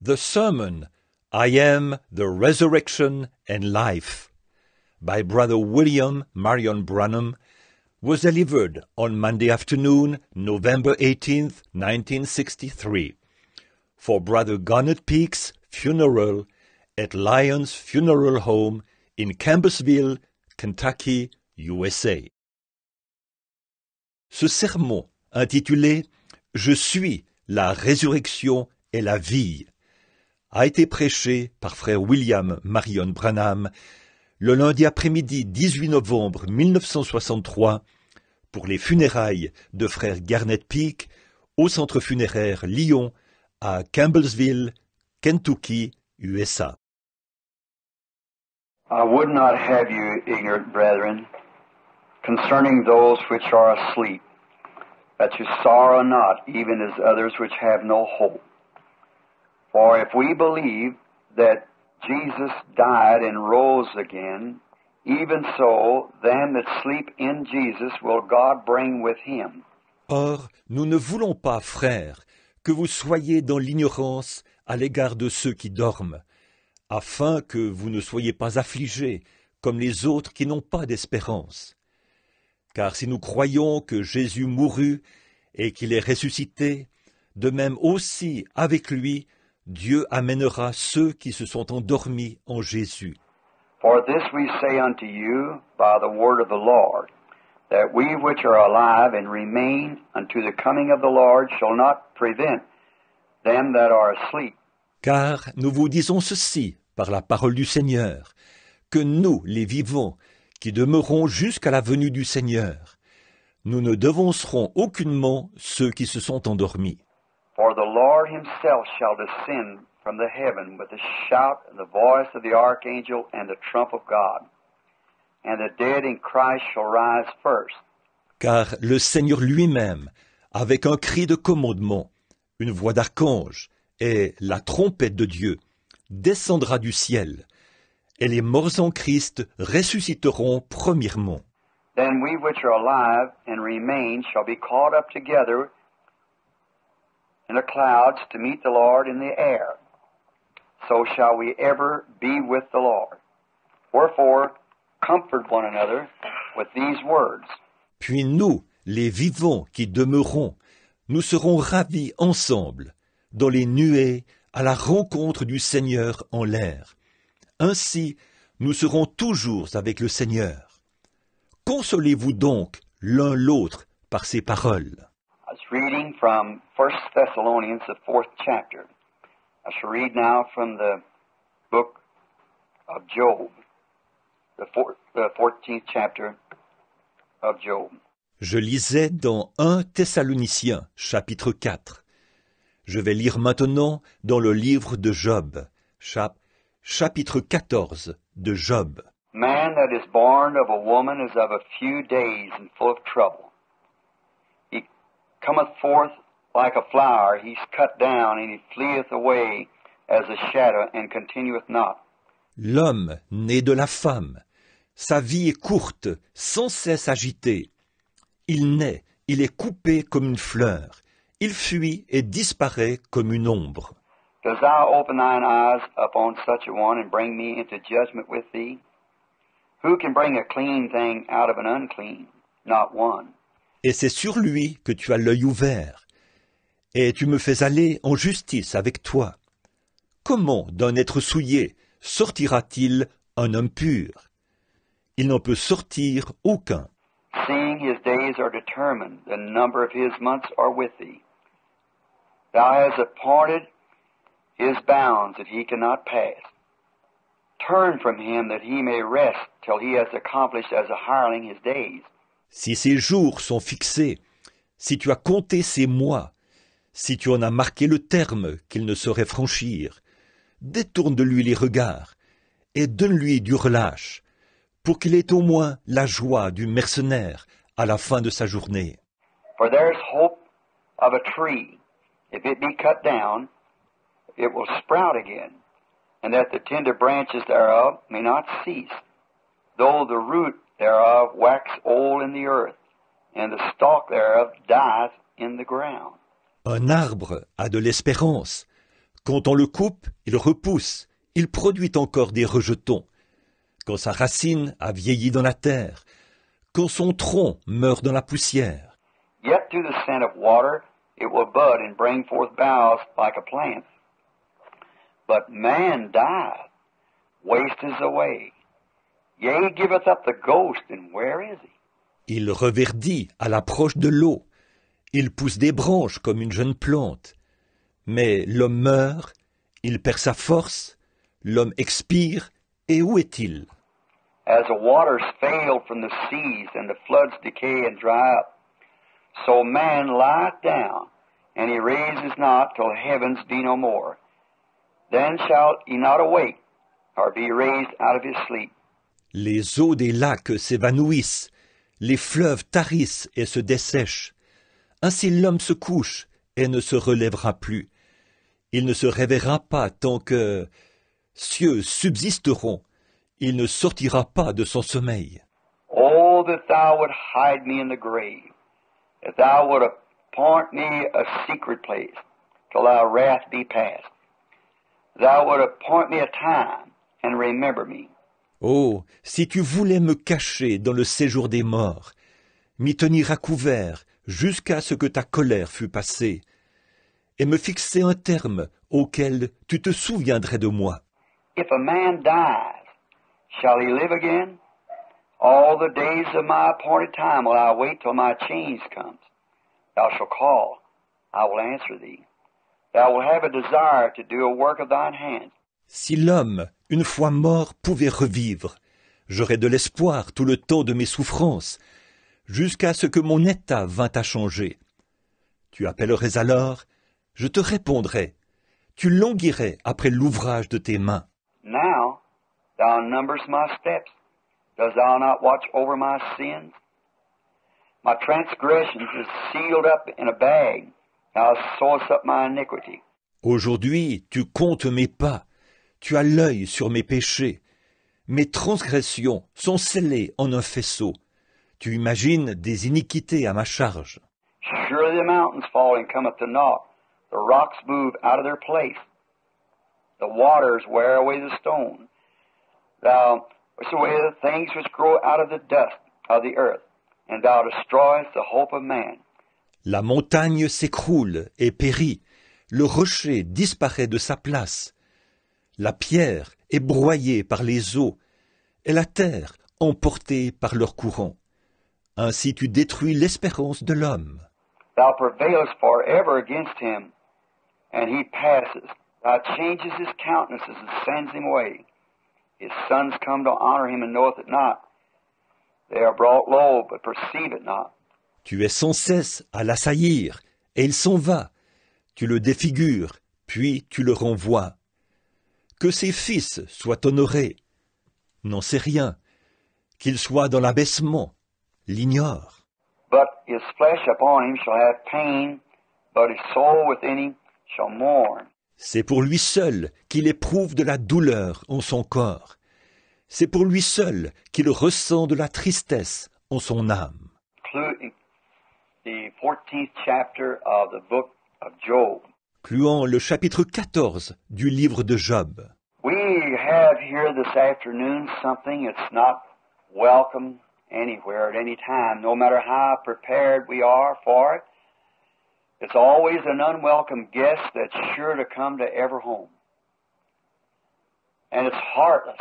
The sermon, I Am the Resurrection and Life, by Brother William Marion Branham, was delivered on Monday afternoon, November 18th, 1963, for Brother Garnet Peake's funeral at Lyons Funeral Home in Campbellsville, Kentucky, USA. Ce sermon, intitulé « Je suis la résurrection et la vie », a été prêché par frère William Marion Branham le lundi après-midi 18 novembre 1963 pour les funérailles de frère Garnet Peake au centre funéraire Lyon à Campbellsville, Kentucky, USA. I would not have you ignorant, brethren, concerning those which are asleep, that you sorrow not, even as others which have no hope. For if we believe that Jesus died and rose again, even so, them that sleep in Jesus will God bring with him. Or, nous ne voulons pas, frères, que vous soyez dans l'ignorance à l'égard de ceux qui dorment, afin que vous ne soyez pas affligés comme les autres qui n'ont pas d'espérance. Car si nous croyons que Jésus mourut et qu'il est ressuscité, de même aussi avec lui, Dieu amènera ceux qui se sont endormis en Jésus. For this we say unto you by the word of the Lord, that we which are alive and remain unto the coming of the Lord shall not prevent them that are asleep. Car nous vous disons ceci par la parole du Seigneur, que nous, les vivants, qui demeurons jusqu'à la venue du Seigneur, nous ne devancerons aucunement ceux qui se sont endormis. For the Lord himself shall descend from the heaven with a shout and the voice of the archangel and the trump of God. And the dead in Christ shall rise first. Car le Seigneur lui-même, avec un cri de commandement, une voix d'archange et la trompette de Dieu, descendra du ciel, et les morts en Christ ressusciteront premièrement. Then we which are alive and remain shall be caught up together in the clouds to meet the Lord in the air. So shall we ever be with the Lord. Wherefore, comfort one another with these words. Puis nous, les vivants qui demeurons, nous serons ravis ensemble, dans les nuées, à la rencontre du Seigneur en l'air. Ainsi, nous serons toujours avec le Seigneur. Consolez-vous donc l'un l'autre par ces paroles. I was reading from 1 Thessalonians, the 4th chapter. I shall read now from the book of Job, the 14th chapter of Job. Je lisais dans 1 Thessaloniciens, chapitre 4. Je vais lire maintenant dans le livre de Job, chapitre 14 de Job. Man that is born of a woman is of a few days and full of trouble. He cometh forth like a flower, he's cut down, and he fleeth away as a shadow, and continueth not. L'homme né de la femme, sa vie est courte, sans cesse agitée. Il naît, il est coupé comme une fleur, il fuit et disparaît comme une ombre. Dost thou open thine eyes upon such a one, and bring me into judgment with thee? Who can bring a clean thing out of an unclean? Not one. Et c'est sur lui que tu as l'œil ouvert, et tu me fais aller en justice avec toi. Comment d'un être souillé sortira-t-il un homme pur? Il n'en peut sortir aucun. Seeing his days are determined, the number of his months are with thee. Thou hast appointed his bounds that he cannot pass. Turn from him that he may rest till he has accomplished as a hireling his days. Si ses jours sont fixés, si tu as compté ses mois, si tu en as marqué le terme qu'il ne saurait franchir, détourne de lui les regards et donne-lui du relâche, pour qu'il ait au moins la joie du mercenaire à la fin de sa journée. For there is hope of a tree. If it be cut down, it will sprout again, and that the tender branches thereof may not cease, though the root thereof wax old in the earth, and the stalk thereof dieth in the ground. Un arbre a de l'espérance. Quand on le coupe, il repousse, il produit encore des rejetons. Quand sa racine a vieilli dans la terre, quand son tronc meurt dans la poussière. Yet to the scent of water it will bud and bring forth boughs like a plant. But man dieth, waste is away. Yea, giveth up the ghost, and where is he? Il reverdit à l'approche de l'eau. Il pousse des branches comme une jeune plante. Mais l'homme meurt, il perd sa force, l'homme expire, et où est-il? As the waters fail from the seas, and the floods decay and dry up, so man lieth down, and he raises not till heavens be no more. Then shall he not awake, or be raised out of his sleep. Les eaux des lacs s'évanouissent, les fleuves tarissent et se dessèchent. Ainsi l'homme se couche et ne se relèvera plus. Il ne se réveillera pas tant que cieux subsisteront. Il ne sortira pas de son sommeil. Oh, that thou would hide me in the grave, that thou would appoint me a secret place, till thy wrath be past. Thou would appoint me a time, and remember me. Oh, si tu voulais me cacher dans le séjour des morts, m'y tenir à couvert jusqu'à ce que ta colère fût passée, et me fixer un terme auquel tu te souviendrais de moi. If a man dies, shall he live again? All the days of my appointed time will I wait till my change comes. Thou shalt call, I will answer thee. Thou wilt have a desire to do a work of thine hands. Si l'homme, une fois mort, pouvait revivre, j'aurais de l'espoir tout le temps de mes souffrances, jusqu'à ce que mon état vînt à changer. Tu appellerais alors, je te répondrais. Tu languirais après l'ouvrage de tes mains. Now thou numberest my steps. Dost thou not watch over my sins? My transgressions is sealed up in a bag. Thou sewest up my iniquity. Aujourd'hui, tu comptes mes pas. Tu as l'œil sur mes péchés. Mes transgressions sont scellées en un faisceau. Tu imagines des iniquités à ma charge. Surely the mountains fall and come to naught. The rocks move out of their place. The waters wear away the stone. Thou wast away the things which grow out of the dust of the earth, and thou destroyest the hope of man. La montagne s'écroule et périt. Le rocher disparaît de sa place. La pierre est broyée par les eaux, et la terre emportée par leur courant. Ainsi tu détruis l'espérance de l'homme. Thou prevailest forever against him, and he passes. Thou changes his countenance and sends him away. His sons come to honor him and knoweth it not. They are brought low, but perceive it not. Tu es sans cesse à l'assaillir, et il s'en va. Tu le défigures, puis tu le renvoies. Que ses fils soient honorés, n'en sait rien. Qu'il soit dans l'abaissement, l'ignore. But his flesh upon him shall have pain, but his soul within him shall mourn. C'est pour lui seul qu'il éprouve de la douleur en son corps. C'est pour lui seul qu'il ressent de la tristesse en son âme. Including the 14th chapter of the book of Job. Incluant le chapitre 14 du livre de Job. We have here this afternoon something that's not welcome anywhere at any time, no matter how prepared we are for it. It's always an unwelcome guest that's sure to come to every home. And it's heartless.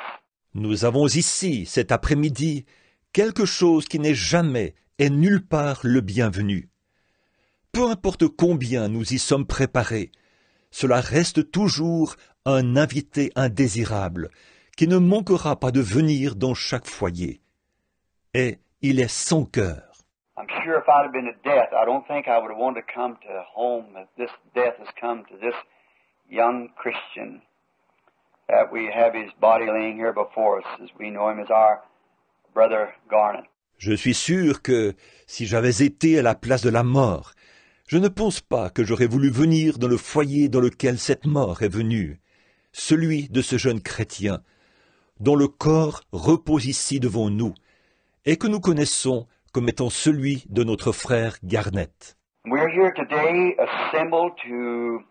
Nous avons ici, cet après-midi, quelque chose qui n'est jamais et nulle part le bienvenu. Peu importe combien nous y sommes préparés, cela reste toujours un invité indésirable qui ne manquera pas de venir dans chaque foyer. Et il est sans cœur. I'm sure if I'd have been to death, I don't think I would have wanted to come to home that this death has come to this young Christian, that we have his body laying here before us as we know him as our brother Garnet. Je suis sûr que, si j'avais été à la place de la mort, je ne pense pas que j'aurais voulu venir dans le foyer dans lequel cette mort est venue, celui de ce jeune chrétien, dont le corps repose ici devant nous, et que nous connaissons comme étant celui de notre frère Garnet. We're here today assembled to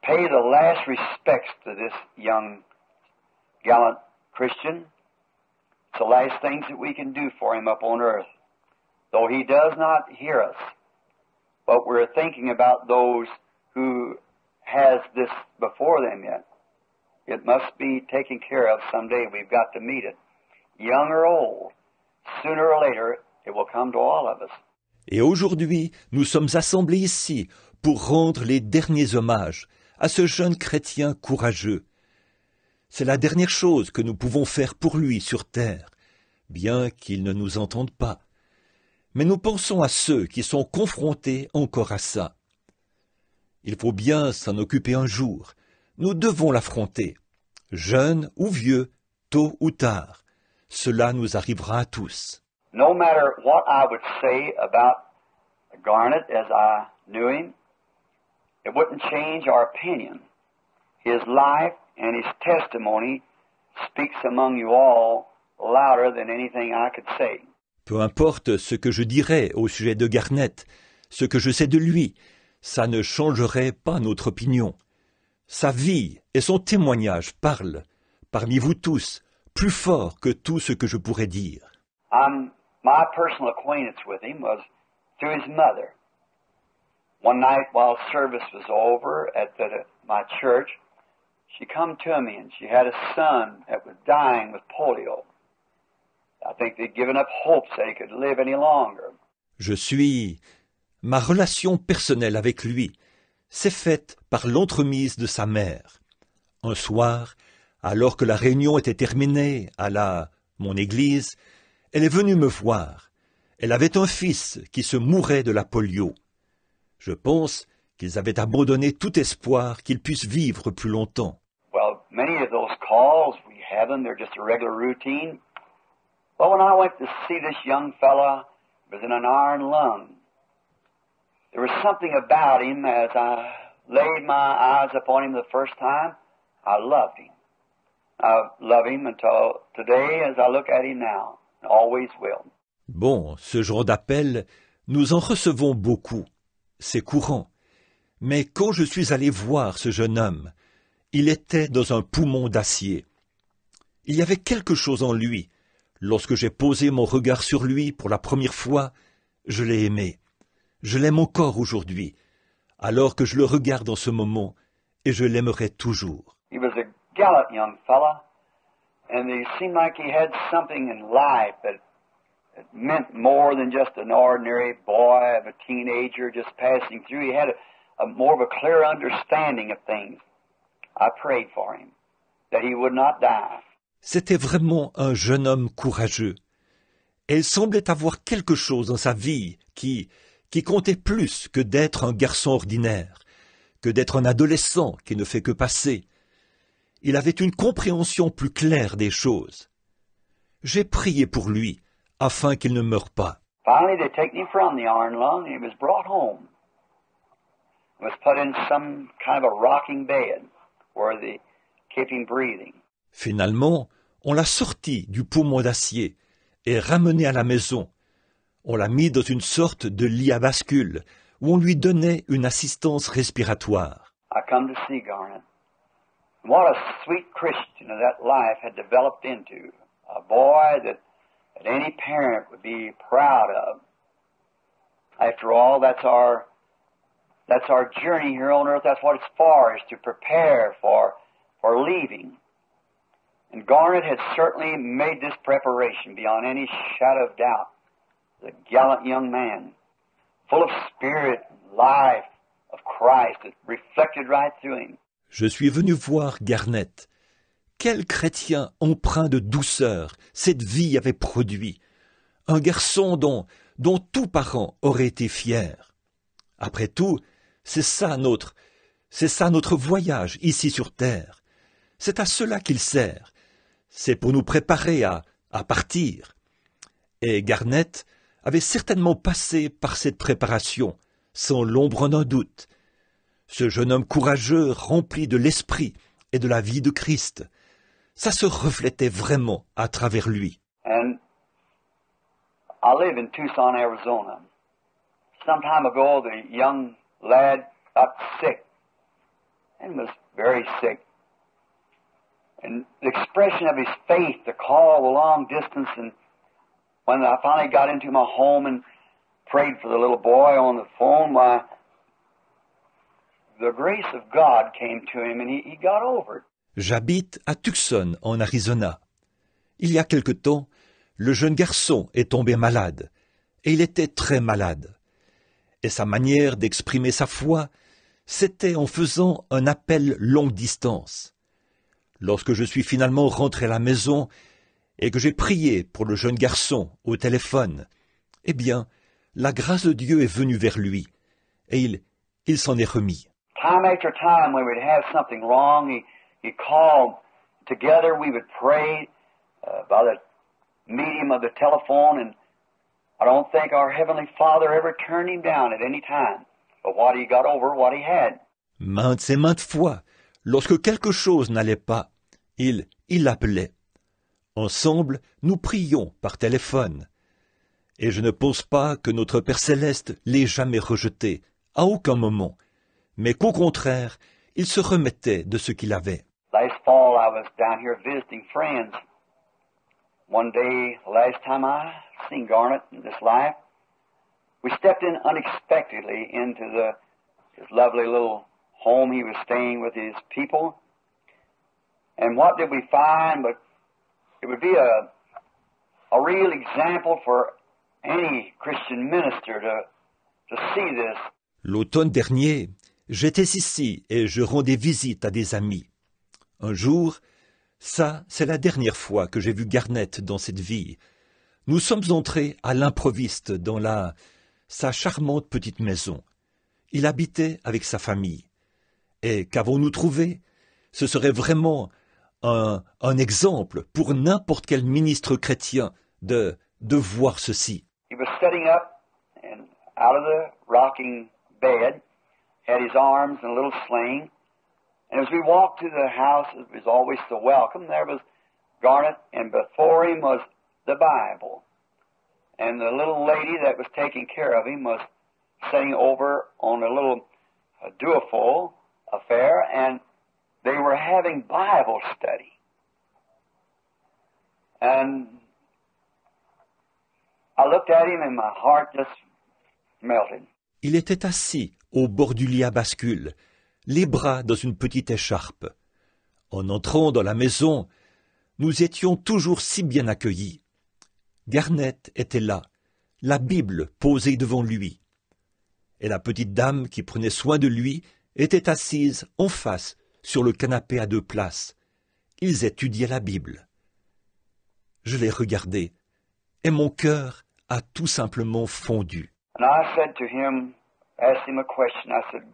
pay the last respects to this young, gallant Christian. It's the last things that we can do for him up on earth. Though he does not hear us, but we're thinking about those who has this before them yet. It must be taken care of someday. We've got to meet it. Young or old, sooner or later, it will come to all of us. Et aujourd'hui, nous sommes assemblés ici pour rendre les derniers hommages à ce jeune chrétien courageux. C'est la dernière chose que nous pouvons faire pour lui sur terre, bien qu'il ne nous entende pas. Mais nous pensons à ceux qui sont confrontés encore à ça. Il faut bien s'en occuper un jour. Nous devons l'affronter. Jeunes ou vieux, tôt ou tard. Cela nous arrivera à tous. No matter what I would say about Garnet as I knew him, it wouldn't change our opinion. His life and his testimony speaks among you all louder than anything I could say. Peu importe ce que je dirais au sujet de Garnet, ce que je sais de lui, ça ne changerait pas notre opinion. Sa vie et son témoignage parlent, parmi vous tous, plus fort que tout ce que je pourrais dire. My personal acquaintance with him was through his mother. One night while service was over at my church, she come to me and she had a son that was dying with polio. I think they'd given up hopes that he could live any longer. Ma relation personnelle avec lui s'est faite par l'entremise de sa mère. Un soir, alors que la réunion était terminée à mon église, elle est venue me voir. Elle avait un fils qui se mourait de la polio. Je pense qu'ils avaient abandonné tout espoir qu'il puisse vivre plus longtemps. Well, many of those calls, we have them, they're just a regular routine. But when I went to see this young fella, he was in an iron lung. There was something about him as I laid my eyes upon him the first time, I loved him. I love him until today as I look at him now, and always will. Bon, ce genre d'appel, nous en recevons beaucoup. C'est courant. Mais quand je suis allé voir ce jeune homme, il était dans un poumon d'acier. Il y avait quelque chose en lui. Lorsque j'ai posé mon regard sur lui pour la première fois, je l'ai aimé. Je l'aime encore aujourd'hui, alors que je le regarde en ce moment, et je l'aimerai toujours. He was a gallant young fella, and it seemed like he had something in life that meant more than just an ordinary boy, of a teenager just passing through. He had a more of a clear understanding of things. I prayed for him, that he would not die. C'était vraiment un jeune homme courageux. Et il semblait avoir quelque chose dans sa vie qui comptait plus que d'être un garçon ordinaire, que d'être un adolescent qui ne fait que passer. Il avait une compréhension plus claire des choses. J'ai prié pour lui, afin qu'il ne meure pas. Finally, they taken him from the iron lung, and he was brought home. He was put in some kind of a rocking bed, where they kept him breathing. Finalement, on l'a sorti du poumon d'acier et ramené à la maison. On l'a mis dans une sorte de lit à bascule où on lui donnait une assistance respiratoire. I come to see Garnet. What a sweet Christian that life had developed into. A boy that any parent would be proud of. After all, that's our journey here on earth. That's what it's for, is to prepare for leaving. And Garnet had certainly made this preparation beyond any shadow of doubt. The gallant young man, full of spirit and life of Christ, it reflected right through him. Je suis venu voir Garnet. Quel chrétien empreint de douceur cette vie avait produit. Un garçon dont tout parent aurait été fier. Après tout, c'est ça notre voyage ici sur terre. C'est à cela qu'il sert. C'est pour nous préparer à partir. Et Garnet avait certainement passé par cette préparation, sans l'ombre d'un doute. Ce jeune homme courageux, rempli de l'esprit et de la vie de Christ, ça se reflétait vraiment à travers lui. And I live in Tucson, Arizona. Some time ago, the young lad got sick. and was very sick. And the expression of his faith to call the long distance, and when I finally got into my home and prayed for the little boy on the phone, why, the grace of God came to him and he got over it. J'habite à Tucson, en Arizona. Il y a quelque temps, le jeune garçon est tombé malade, et il était très malade. Et sa manière d'exprimer sa foi, c'était en faisant un appel longue distance. Lorsque je suis finalement rentré à la maison et que j'ai prié pour le jeune garçon au téléphone, eh bien, la grâce de Dieu est venue vers lui, et il s'en est remis. Time after time, when we'd have something wrong, he called. Together we would pray by the medium of the telephone, and I don't think our Heavenly Father ever turned him down at any time. But what he got over, what he had. Maintes et maintes fois, lorsque quelque chose n'allait pas, il l'appelait. Ensemble, nous prions par téléphone. Et je ne pense pas que notre Père Céleste l'ait jamais rejeté, à aucun moment, mais qu'au contraire, il se remettait de ce qu'il avait. Last fall, I was down here visiting friends. One day, last time I seen Garnet in this life, we stepped in unexpectedly into his lovely little home he was staying with his people. And what did we find? But it would be a real example for any Christian minister to see this. L'automne dernier, j'étais ici et je rendais visite à des amis. Un jour, ça, c'est la dernière fois que j'ai vu Garnet dans cette vie. Nous sommes entrés à l'improviste dans sa charmante petite maison. Il habitait avec sa famille. Et qu'avons-nous trouvé? Ce serait vraiment un exemple pour n'importe quel ministre chrétien de voir ceci. He was sitting up and out of the rocking bed, had his arms in a little sling, and as we walked to the house, it was always so welcome. There was Garnet, and before him was the Bible. And the little lady that was taking care of him was sitting over on a little duophone affair, and they were having Bible study. And I looked at him and my heart just melted. Il était assis au bord du lit à bascule, les bras dans une petite écharpe. En entrant dans la maison, nous étions toujours si bien accueillis. Garnet était là, la Bible posée devant lui. Et la petite dame qui prenait soin de lui était assise en face sur le canapé à 2 places. Ils étudiaient la Bible. Je les regardais, et mon cœur a tout simplement fondu. And I said to him, asked him a question. I said,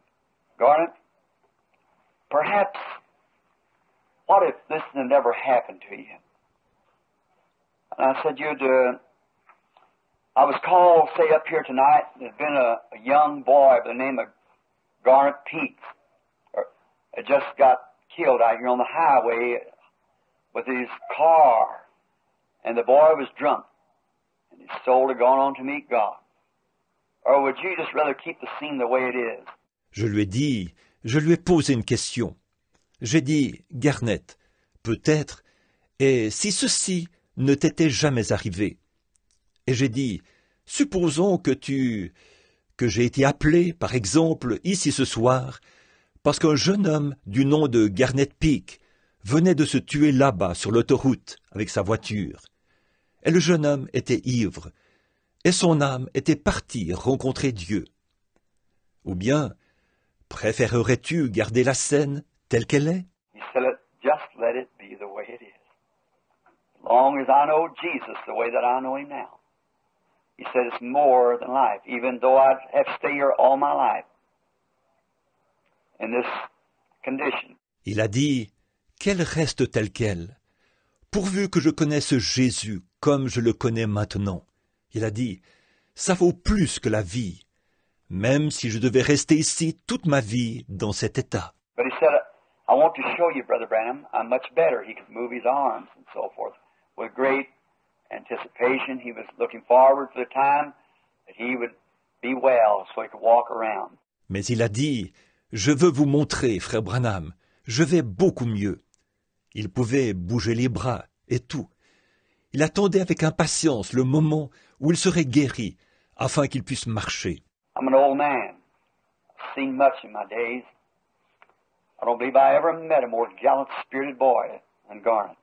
Garnet, perhaps, what if this had never happened to you? And I said, I was called, say, up here tonight. There's been a young boy by the name of Garnet Peaks. Had just got killed out here on the highway with his car. And the boy was drunk. And his soul had gone on to meet God. Or would you just rather keep the scene the way it is? Je lui ai posé une question. J'ai dit, Garnet, peut-être, et si ceci ne t'était jamais arrivé? Et j'ai dit, supposons que j'ai été appelé, par exemple, ici ce soir, parce qu'un jeune homme du nom de Garnet Peak venait de se tuer là-bas sur l'autoroute avec sa voiture. Et le jeune homme était ivre, et son âme était partie rencontrer Dieu. Ou bien, préférerais-tu garder la scène telle qu'elle est? He said, just let it be the way it is. As long as I know Jesus the way that I know him now. He said it's more than life, even though I'd have to stay here all my life in this condition. Il a dit, qu'elle reste telle qu'elle, pourvu que je connaisse Jésus comme je le connais maintenant. Il a dit, ça vaut plus que la vie, même si je devais rester ici toute ma vie dans cet état. But he said, I want to show you, Brother Branham, I'm much better. He could move his arms and so forth. With great anticipation, he was looking forward to the time that he would be well so he could walk around. Mais il a dit, Je veux vous montrer, frère Branham, je vais beaucoup mieux. » Il pouvait bouger les bras et tout. Il attendait avec impatience le moment où il serait guéri, afin qu'il puisse marcher. I'm an old man. I've seen much in my days. I don't believe I ever met a more gallant-spirited boy than Garnet.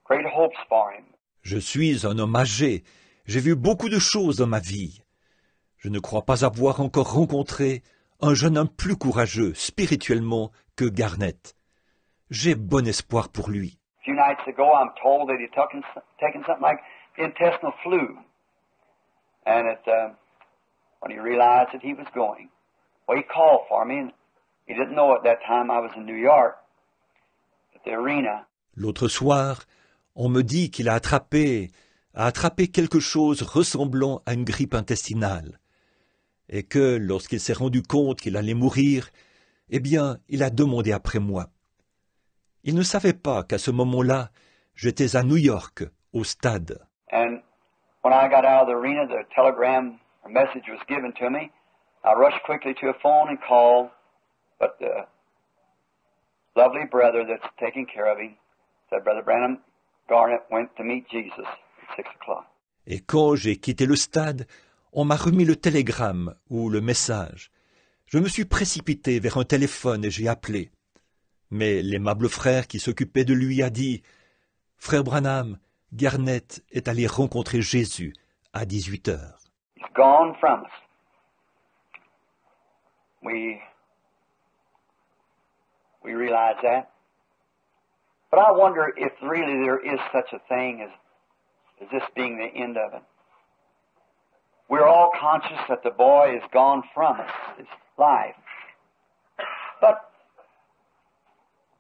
Great hopes for him. Je suis un homme âgé. J'ai vu beaucoup de choses dans ma vie. Je ne crois pas avoir encore rencontré un jeune homme plus courageux spirituellement que Garnet. J'ai bon espoir pour lui. A few nights ago, I'm told that he'd taken something like intestinal flu. And when he realized that he was going, well, he called for me, and he didn't know at that time I was in New York, at the arena. L'autre soir, on me dit qu'il a attrapé quelque chose ressemblant à une grippe intestinale, et que lorsqu'il s'est rendu compte qu'il allait mourir, eh bien, il a demandé après moi. Il ne savait pas qu'à ce moment-là, j'étais à New York, au stade. And when I got out of the arena, the telegram or message was given to me. I rushed quickly to a phone and called, but the lovely brother that's taking care of him said, Brother Branham, Garnet went to meet Jesus at 6 o'clock. Et quand j'ai quitté le stade, on m'a remis le télégramme ou le message. Je me suis précipité vers un téléphone et j'ai appelé. Mais l'aimable frère qui s'occupait de lui a dit « Frère Branham, Garnet est allé rencontrer Jésus à 18 heures. » He's gone from us. We realize that. But I wonder if really there is such a thing as this being the end of it. We're all conscious that the boy is gone from us, his life. But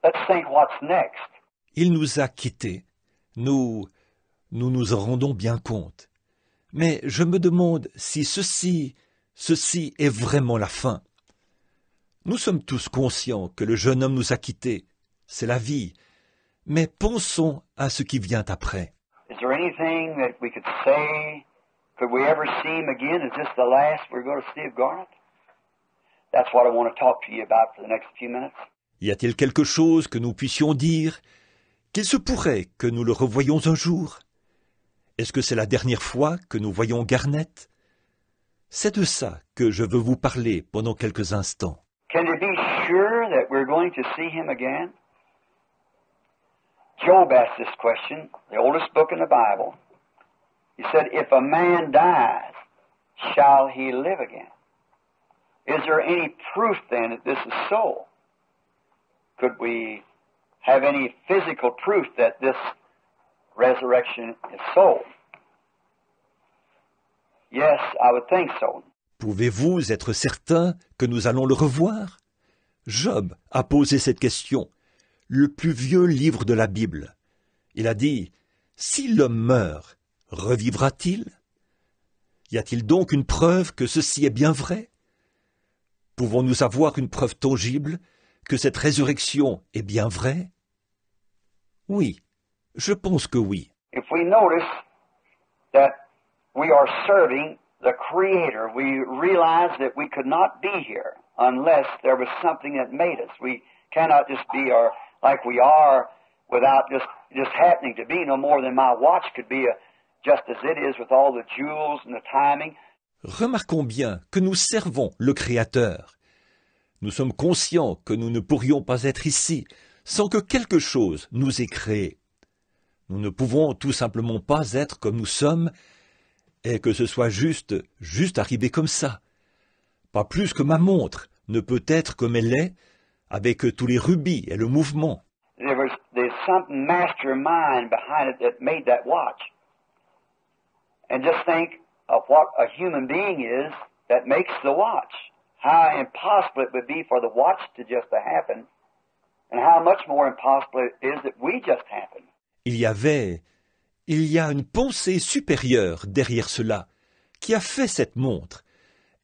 let's think what's next. Il nous a quittés. Nous nous en rendons bien compte. Mais je me demande si ceci est vraiment la fin. Nous sommes tous conscients que le jeune homme nous a quittés. C'est la vie. Mais pensons à ce qui vient après. Is there anything that we could say? Could we ever see him again? Is this the last we're going to see of Garnet? That's what I want to talk to you about for the next few minutes. Y a-t-il quelque chose que nous puissions dire? Qu'il se pourrait que nous le revoyions un jour? Est-ce que c'est la dernière fois que nous voyons Garnet? C'est de ça que je veux vous parler pendant quelques instants. Can you be sure that we're going to see him again? Job asked this question, the oldest book in the Bible. He said, if a man dies, shall he live again? Is there any proof then that this is so? Could we have any physical proof that this resurrection is so? Yes, I would think so. Pouvez-vous être certain que nous allons le revoir? Job a posé cette question, le plus vieux livre de la Bible. Il a dit, si l'homme meurt, revivra-t-il? Y a-t-il donc une preuve que ceci est bien vrai? Pouvons-nous avoir une preuve tangible que cette résurrection est bien vraie? Oui, je pense que oui. If we notice that we are serving the Creator, we realize that we could not be here unless there was something that made us. We cannot just be like we are without just happening to be, no more than my watch could be just as it is with all the jewels and the timing. Remarquons bien que nous servons le Créateur. Nous sommes conscients que nous ne pourrions pas être ici sans que quelque chose nous ait créés. Nous ne pouvons tout simplement pas être comme nous sommes et que ce soit juste arrivé comme ça. Pas plus que ma montre ne peut être comme elle est avec tous les rubis et le mouvement. There's some mastermind behind it that made that watch. And just think of what a human being is that makes the watch. How impossible it would be for the watch to just happen, and how much more impossible it is that we just happen. Il y a une pensée supérieure derrière cela, qui a fait cette montre,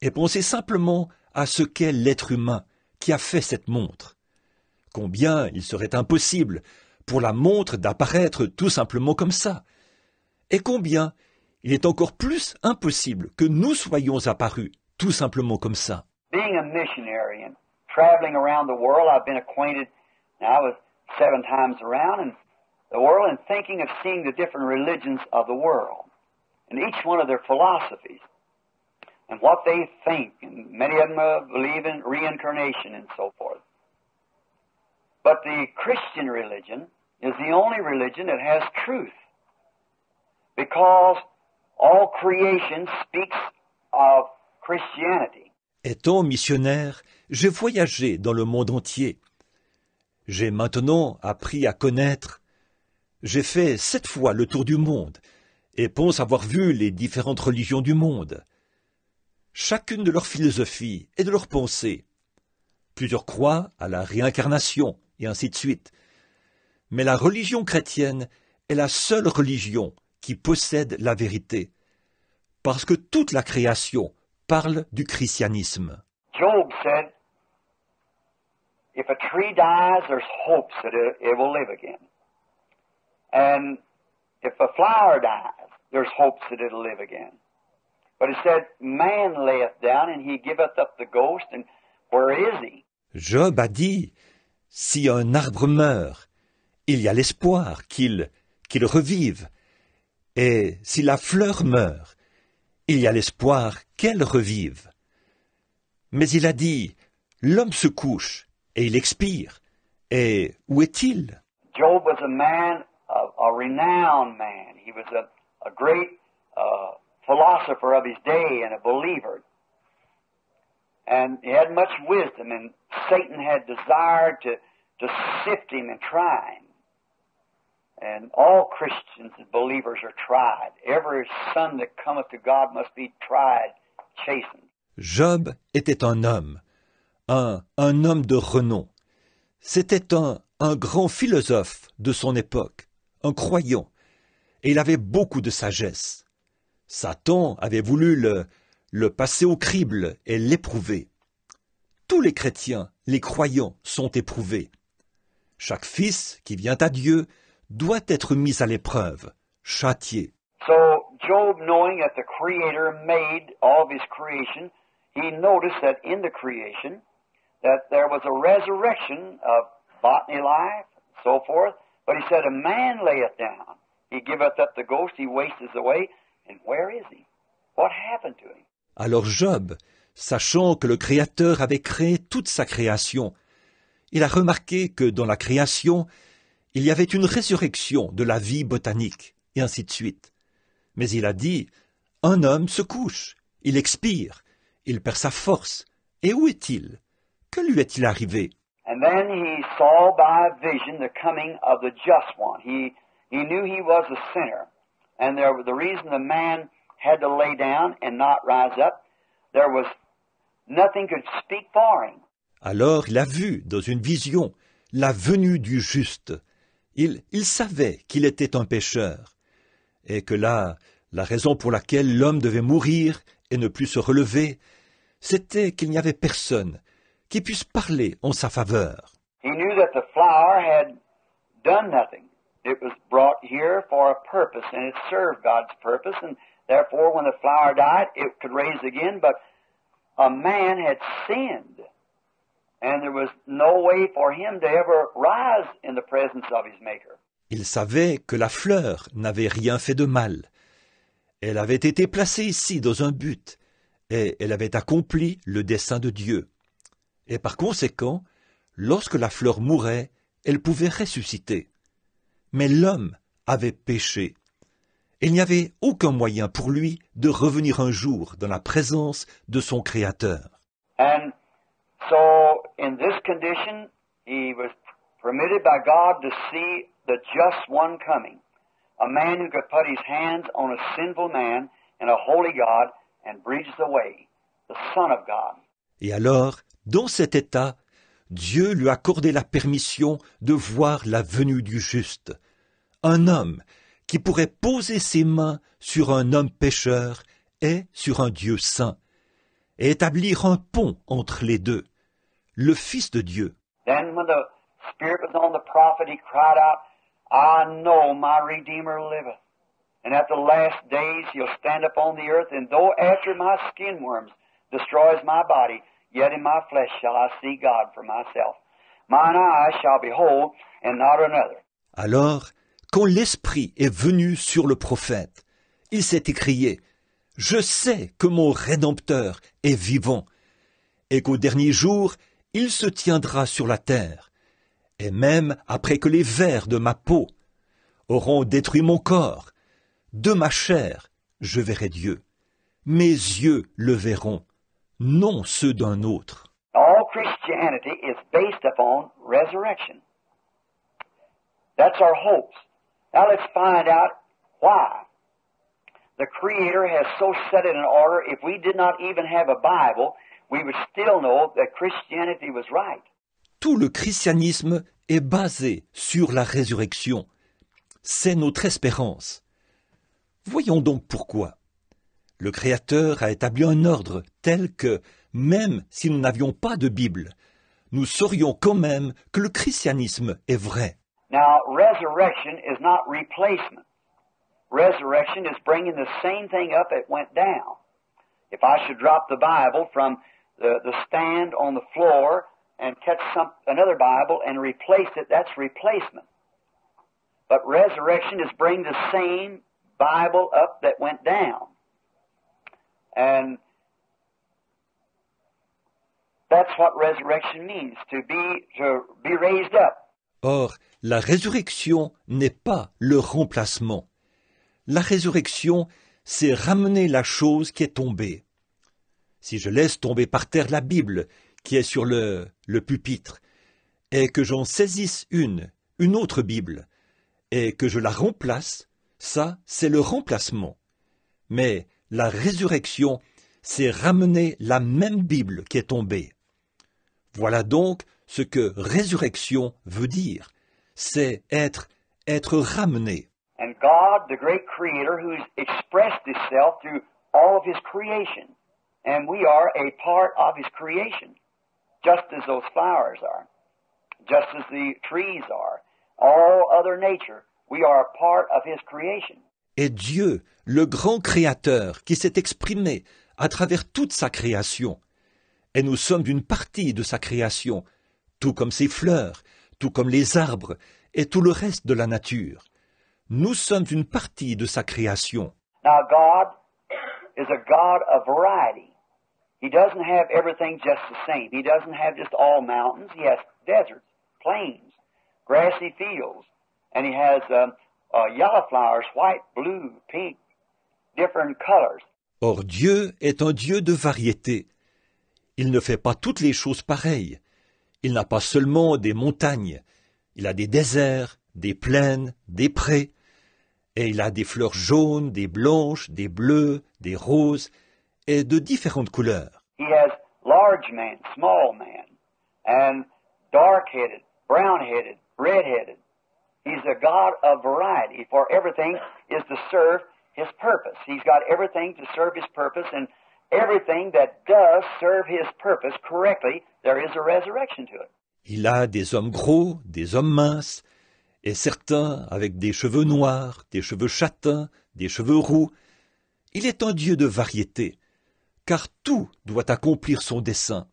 et pensez simplement à ce qu'est l'être humain qui a fait cette montre. Combien il serait impossible pour la montre d'apparaître tout simplement comme ça, et combien il est encore plus impossible que nous soyons apparus tout simplement comme ça. Being a missionary and traveling around the world. I've been acquainted, now I was 7 times around in the world and thinking of seeing the different religions of the world and each one of their philosophies and what they think. And many of them believe in reincarnation and so forth. But the Christian religion is the only religion that has truth, because all creation speaks of Christianity. Étant missionnaire, j'ai voyagé dans le monde entier. J'ai maintenant appris à connaître. J'ai fait 7 fois le tour du monde et pense avoir vu les différentes religions du monde. Chacune de leurs philosophies et de leurs pensées. Plusieurs croient à la réincarnation et ainsi de suite. Mais la religion chrétienne est la seule religion qui possède la vérité, parce que toute la création parle du christianisme. Job said, if a tree dies, there's hopes that it will live again. And if a flower dies, there's hopes that it'll live again. But he said, man layeth down and he giveth up the ghost, and where is he? Job a dit, si un arbre meurt, il y a l'espoir qu'il revive. Et si la fleur meurt, il y a l'espoir qu'elle revive. Mais il a dit, l'homme se couche et il expire. Et où est-il? Job was a man, a renowned man. He was a great philosopher of his day and a believer. And he had much wisdom, and Satan had desired to sift him and try him. And all Christians and believers are tried. Every son that cometh to God must be tried, chastened. Job était un homme de renom. C'était un grand philosophe de son époque, un croyant, et il avait beaucoup de sagesse. Satan avait voulu le passer au crible et l'éprouver. Tous les chrétiens, les croyants, sont éprouvés. Chaque fils qui vient à Dieu doit être mis à l'épreuve, châtié. So Job, knowing that the Creator made all of his creation, he noticed that in the creation that there was a resurrection of botany life, so forth. But he said, a man layeth down. He giveth up the ghost, he wasteth away. And where is he? What happened to him? Alors Job, sachant que le Créateur avait créé toute sa création, il a remarqué que dans la création, il y avait une résurrection de la vie botanique, et ainsi de suite. Mais il a dit, un homme se couche, il expire, il perd sa force. Et où est-il? Que lui est-il arrivé? And then he saw by vision the coming of the just one. He knew he was a sinner. And the reason the man had to lay down and not rise up, there was nothing could speak for him. Alors il a vu dans une vision la venue du juste. Il savait qu'il était un pécheur, et que là, la raison pour laquelle l'homme devait mourir et ne plus se relever, c'était qu'il n'y avait personne qui puisse parler en sa faveur. He knew that the flower had done nothing. It was brought here for a purpose, and it served God's purpose, and therefore when the flower died, it could raise again, but a man had sinned, and there was no way for him to ever rise in the presence of his Maker. Il savait que la fleur n'avait rien fait de mal. Elle avait été placée ici dans un but, et elle avait accompli le dessein de Dieu. Et par conséquent, lorsque la fleur mourait, elle pouvait ressusciter. Mais l'homme avait péché. Il n'y avait aucun moyen pour lui de revenir un jour dans la présence de son Créateur. And so, in this condition, he was permitted by God to see the just one coming, a man who could put his hands on a sinful man and a holy God and bridge the way, the Son of God. Et alors, dans cet état, Dieu lui accordait la permission de voir la venue du juste, un homme qui pourrait poser ses mains sur un homme pécheur et sur un Dieu saint, et établir un pont entre les deux, le Fils de Dieu. Then when the Spirit was on the prophet, he cried out, I know my Redeemer liveth, and at the last days he'll stand upon the earth, and though after my skin worms destroys my body, yet in my flesh shall I see God for myself. Mine eyes shall behold, and not another. Alors, quand l'Esprit est venu sur le prophète, il s'est écrié « Je sais que mon Rédempteur est vivant, et qu'au dernier jour, il se tiendra sur la terre, et même après que les vers de ma peau auront détruit mon corps, de ma chair, je verrai Dieu. Mes yeux le verront, non ceux d'un autre. » All Christianity is based upon resurrection. That's our hopes. Now let's find out why. The Creator has so set it in order, if we did not even have a Bible, we would still know that Christianity was right. Tout le christianisme est basé sur la résurrection. C'est notre espérance. Voyons donc pourquoi. Le Créateur a établi un ordre tel que, même si nous n'avions pas de Bible, nous saurions quand même que le christianisme est vrai. Now, resurrection is not replacement. Resurrection is bringing the same thing up that went down. If I should drop the Bible from the stand on the floor and catch another Bible and replace it, that's replacement. But resurrection is bringing the same Bible up that went down. And that's what resurrection means, to be raised up. Or, la résurrection n'est pas le remplacement. La résurrection, c'est ramener la chose qui est tombée. Si je laisse tomber par terre la Bible qui est sur le pupitre, et que j'en saisisse une autre Bible, et que je la remplace, ça, c'est le remplacement. Mais la résurrection, c'est ramener la même Bible qui est tombée. Voilà donc ce que résurrection veut dire. C'est être ramené. And God, the great Creator, who's expressed Himself through all of His creation. And we are a part of His creation, just as those flowers are, just as the trees are, all other nature. We are a part of His creation. Et Dieu, le grand Créateur, qui s'est exprimé à travers toute sa création. Et nous sommes une partie de sa création, tout comme ses fleurs, tout comme les arbres et tout le reste de la nature. Nous sommes une partie de sa création. Now God is a God of variety. He doesn't have everything just the same. He doesn't have just all mountains. He has deserts, plains, grassy fields, and He has yellow flowers, white, blue, pink, different colors. Or Dieu est un Dieu de variété. Il ne fait pas toutes les choses pareilles. Il n'a pas seulement des montagnes. Il a des déserts, des plaines, des prés. Et il a des fleurs jaunes, des blanches, des bleues, des roses, et de différentes couleurs. He has large man, small man, and dark-headed, brown-headed, red-headed. He's a God of variety, for everything is to serve His purpose. He's got everything to serve His purpose, and everything that does serve His purpose correctly, there is a resurrection to it. Il a des hommes gros, des hommes minces, et certains avec des cheveux noirs, des cheveux châtains, des cheveux roux. Il est un Dieu de variété, car tout doit accomplir son dessein.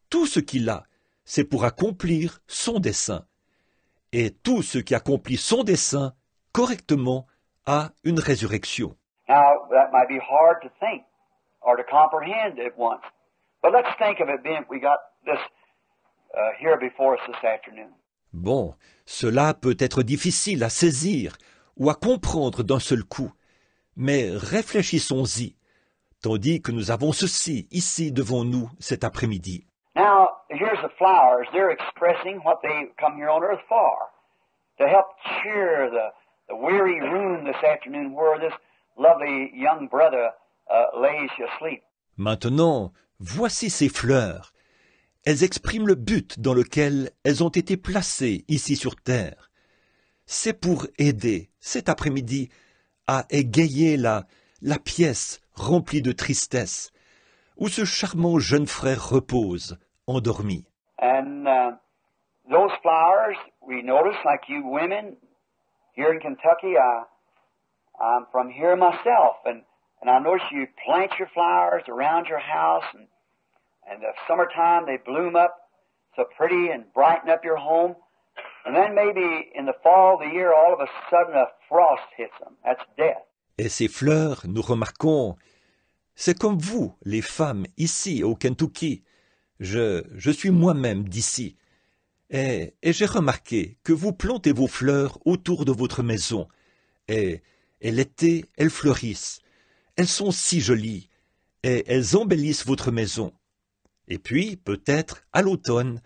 Tout ce qu'il a, c'est pour accomplir son dessein. Et tout ce qui accomplit son dessein correctement a une résurrection. Now, that might be hard to think or to comprehend at once. But let's think of it being, we got this here before us this afternoon. Bon, cela peut être difficile à saisir ou à comprendre d'un seul coup, mais réfléchissons-y, tandis que nous avons ceci ici devant nous cet après-midi. Now, here's the flowers. They're expressing what they come here on earth for, to help cheer the weary room this afternoon where this lovely young brother lays asleep. Maintenant, voici ces fleurs. Elles expriment le but dans lequel elles ont été placées ici sur terre. C'est pour aider, cet après-midi, à égayer la pièce remplie de tristesse, où ce charmant jeune frère repose, endormi. And those flowers, we notice, like you women here in Kentucky, I'm from here myself, and I notice you plant your flowers around your house, and the summertime they bloom up so pretty and brighten up your home. And then maybe in the fall of the year, all of a sudden a frost hits them. That's death. Et ces fleurs, nous remarquons, c'est comme vous, les femmes, ici au Kentucky. Je suis moi-même d'ici. Et j'ai remarqué que vous plantez vos fleurs autour de votre maison. Et l'été, elles fleurissent. Elles sont si jolies. Et elles embellissent votre maison. Et puis, peut-être, à l'automne,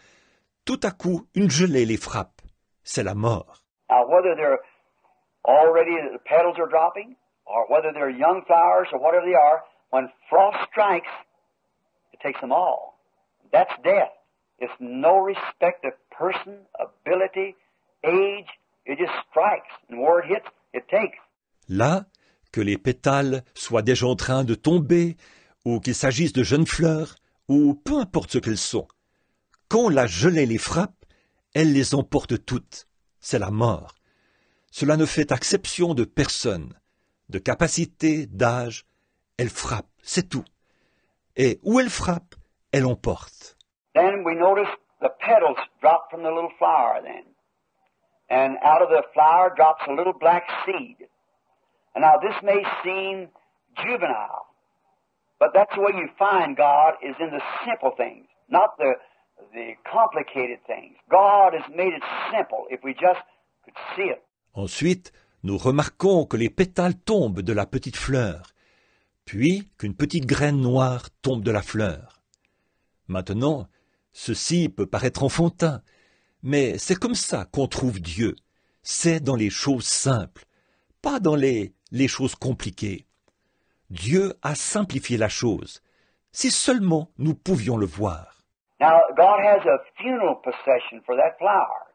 tout à coup, une gelée les frappe. C'est la mort. Now, whether they're already, the petals are dropping, or whether they're young flowers, or whatever they are, when frost strikes, it takes them all. That's death. It's no respect of person, ability, age. It just strikes. And where it hits, it takes. Là, que les pétales soient déjà en train de tomber, ou qu'il s'agisse de jeunes fleurs, ou peu importe ce qu'elles sont, quand la gelée les frappe, elle les emporte toutes. C'est la mort. Cela ne fait exception de personne, de capacité, d'âge. Elle frappe, c'est tout. Et où elle frappe, elle emporte. Then we notice the petals drop from the little flower then. And out of the flower drops a little black seed. And now this may seem juvenile, but that's the way you find God is in the simple things, not the complicated things. God has made it simple if we just could see it. Ensuite, nous remarquons que les pétales tombent de la petite fleur, puis qu'une petite graine noire tombe de la fleur. Maintenant, ceci peut paraître enfantin, mais c'est comme ça qu'on trouve Dieu. C'est dans les choses simples, pas dans les choses compliquées. Dieu a simplifié la chose, si seulement nous pouvions le voir. Now, God has a funeral procession for that flower.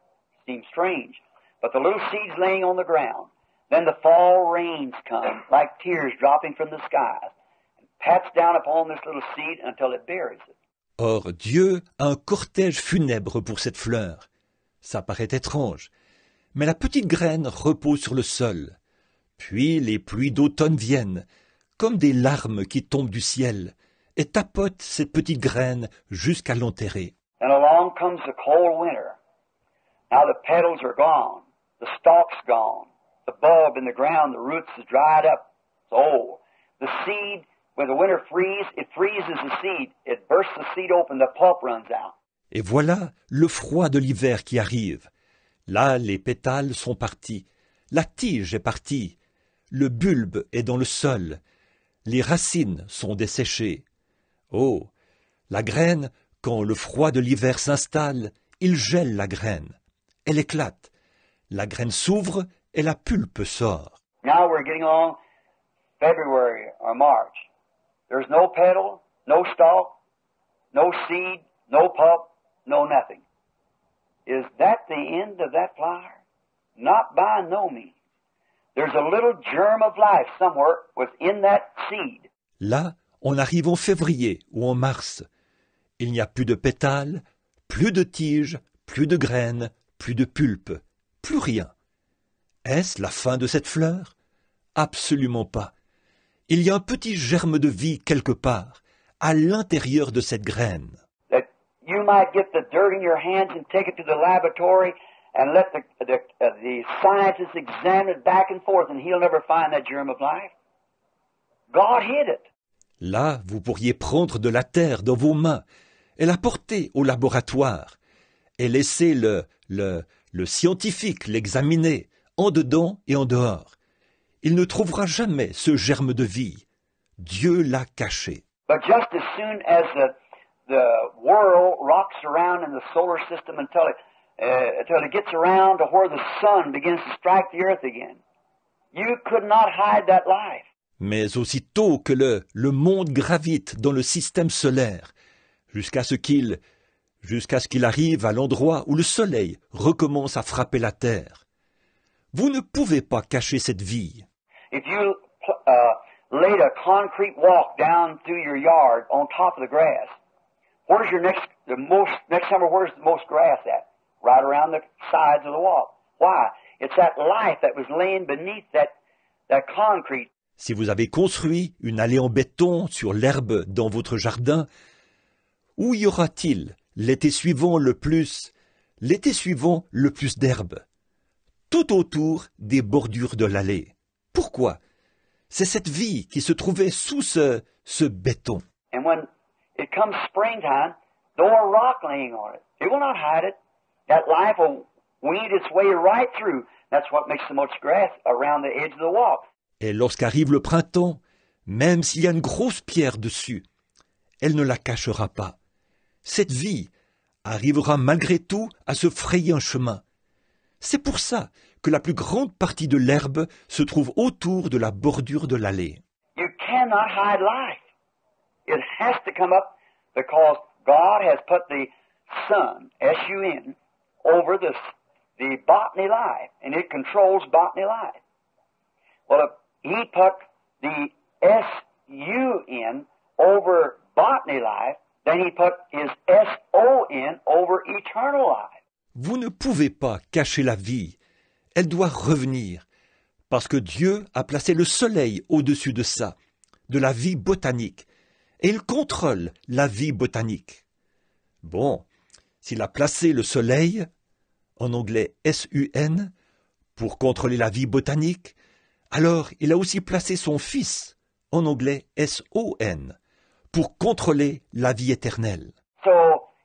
Seems strange. But the little seed's laying on the ground. Then the fall rains come, like tears dropping from the skies, and pats down upon this little seed until it buries it. Or, Dieu a un cortège funèbre pour cette fleur. Ça paraît étrange, mais la petite graine repose sur le sol. Puis les pluies d'automne viennent, comme des larmes qui tombent du ciel, et tapotent cette petite graine jusqu'à l'enterrer. And along comes the cold winter. Now the petals are gone, the stalk's gone, the bulb in the ground, the roots is dried up, it's old. The seed, when the winter freezes, it freezes the seed. It bursts the seed open, the pulp runs out. Et voilà le froid de l'hiver qui arrive. Là, les pétales sont partis, la tige est partie, le bulbe est dans le sol, les racines sont desséchées. Oh, la graine, quand le froid de l'hiver s'installe, il gèle la graine. Elle éclate. La graine s'ouvre et la pulpe sort. Now we're getting on February or March. There's no petal, no stalk, no seed, no pulp, no nothing. Is that the end of that flower? Not by no means. There's a little germ of life somewhere within that seed. Là, on arrive en février ou en mars. Il n'y a plus de pétales, plus de tiges, plus de graines, plus de pulpe, plus rien. Est-ce la fin de cette fleur? Absolument pas. Il y a un petit germe de vie quelque part, à l'intérieur de cette graine. That you might get the dirt in your hands and take it to the laboratory and let the scientists examine it back and forth, and he'll never find that germ of life. God hid it. Là, vous pourriez prendre de la terre dans vos mains et la porter au laboratoire et laisser le scientifique l'examiner en dedans et en dehors. Il ne trouvera jamais ce germe de vie. Dieu l'a caché. But just as soon as the world rocks around in the solar system until it gets around to where the sun begins to strike the earth again, you could not hide that life. Mais aussitôt que le monde gravite dans le système solaire, jusqu'à ce qu'il arrive à l'endroit où le soleil recommence à frapper la terre, vous ne pouvez pas cacher cette vie. If you laid a concrete walk down through your yard on top of the grass, where's next summer, where's the most grass at? Right around the sides of the walk. Why? It's that life that was laying beneath that concrete. Si vous avez construit une allée en béton sur l'herbe dans votre jardin, Où y aura-t-il l'été suivant le plus d'herbe? Tout autour des bordures de l'allée. Pourquoi? C'est cette vie qui se trouvait sous ce béton. And when it comes springtime, though a rock laying on it, it will not hide it. That life will weed its way right through. That's what makes so much grass around the edge of the walk. Et lorsqu'arrive le printemps, même s'il y a une grosse pierre dessus, elle ne la cachera pas. Cette vie arrivera malgré tout à se frayer un chemin. C'est pour ça que la plus grande partie de l'herbe se trouve autour de la bordure de l'allée. You cannot hide life. It has to come up because God has put the sun, S-U-N, over the botany life, and it controls botany life. Well, if He put the S-U-N over botany life, then He put His S-O-N over eternal life. Vous ne pouvez pas cacher la vie. Elle doit revenir, parce que Dieu a placé le soleil au-dessus de ça, de la vie botanique, et il contrôle la vie botanique. Bon, s'il a placé le soleil, en anglais S-U-N, pour contrôler la vie botanique, alors il a aussi placé son Fils, en anglais S-O-N, pour contrôler la vie éternelle. So,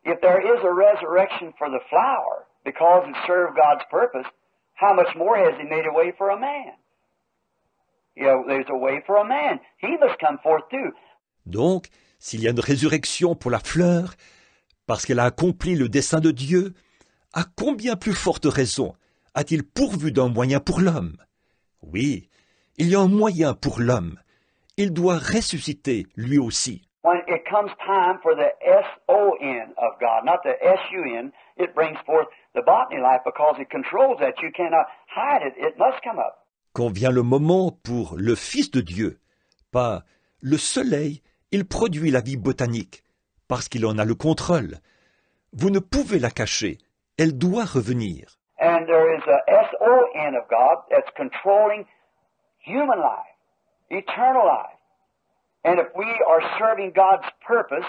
if there is a resurrection for the flower, because it served God's purpose, how much more has He made a way for a man? You know, there's a way for a man. He must come forth too. Donc, s'il y a une résurrection pour la fleur, parce qu'elle a accompli le dessein de Dieu, à combien plus forte raison a-t-il pourvu d'un moyen pour l'homme? Oui, il y a un moyen pour l'homme. Il doit ressusciter lui aussi. When it comes time for the S-O-N of God, not the S-U-N, it brings forth the botany life because it controls that. You cannot hide it. It must come up. Quand vient le moment pour le Fils de Dieu, pas le soleil, il produit la vie botanique, parce qu'il en a le contrôle. Vous ne pouvez la cacher, elle doit revenir. And there is a S-O-N of God that's controlling human life, eternal life. And if we are serving God's purpose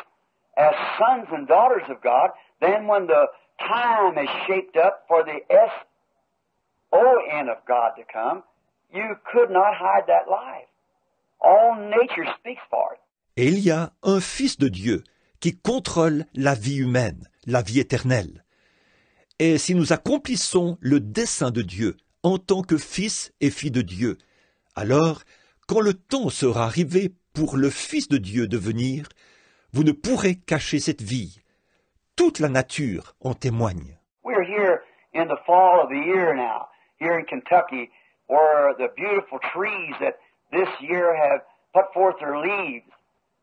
as sons and daughters of God, then when the time is shaped up for the S-O-N of God to come, you could not hide that life. All nature speaks for it. Et il y a un Fils de Dieu qui contrôle la vie humaine, la vie éternelle. Et si nous accomplissons le dessein de Dieu en tant que fils et filles de Dieu, alors, quand le temps sera arrivé pour le Fils de Dieu de venir, vous ne pourrez cacher cette vie. Toute la nature en témoigne. We're here in the fall of the year now, here in Kentucky, where the beautiful trees that this year have put forth their leaves.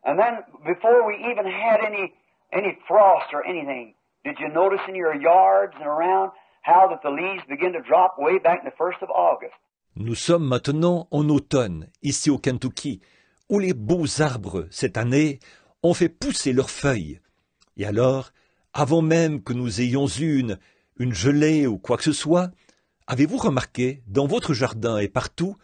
And then, before we even had any frost or anything, did you notice in your yards and around how that the leaves begin to drop way back in the 1st of August? Nous sommes maintenant en automne, ici au Kentucky, où les beaux arbres, cette année, ont fait pousser leurs feuilles. Et alors, avant même que nous ayons eu une gelée ou quoi que ce soit, avez-vous remarqué, dans votre jardin et partout,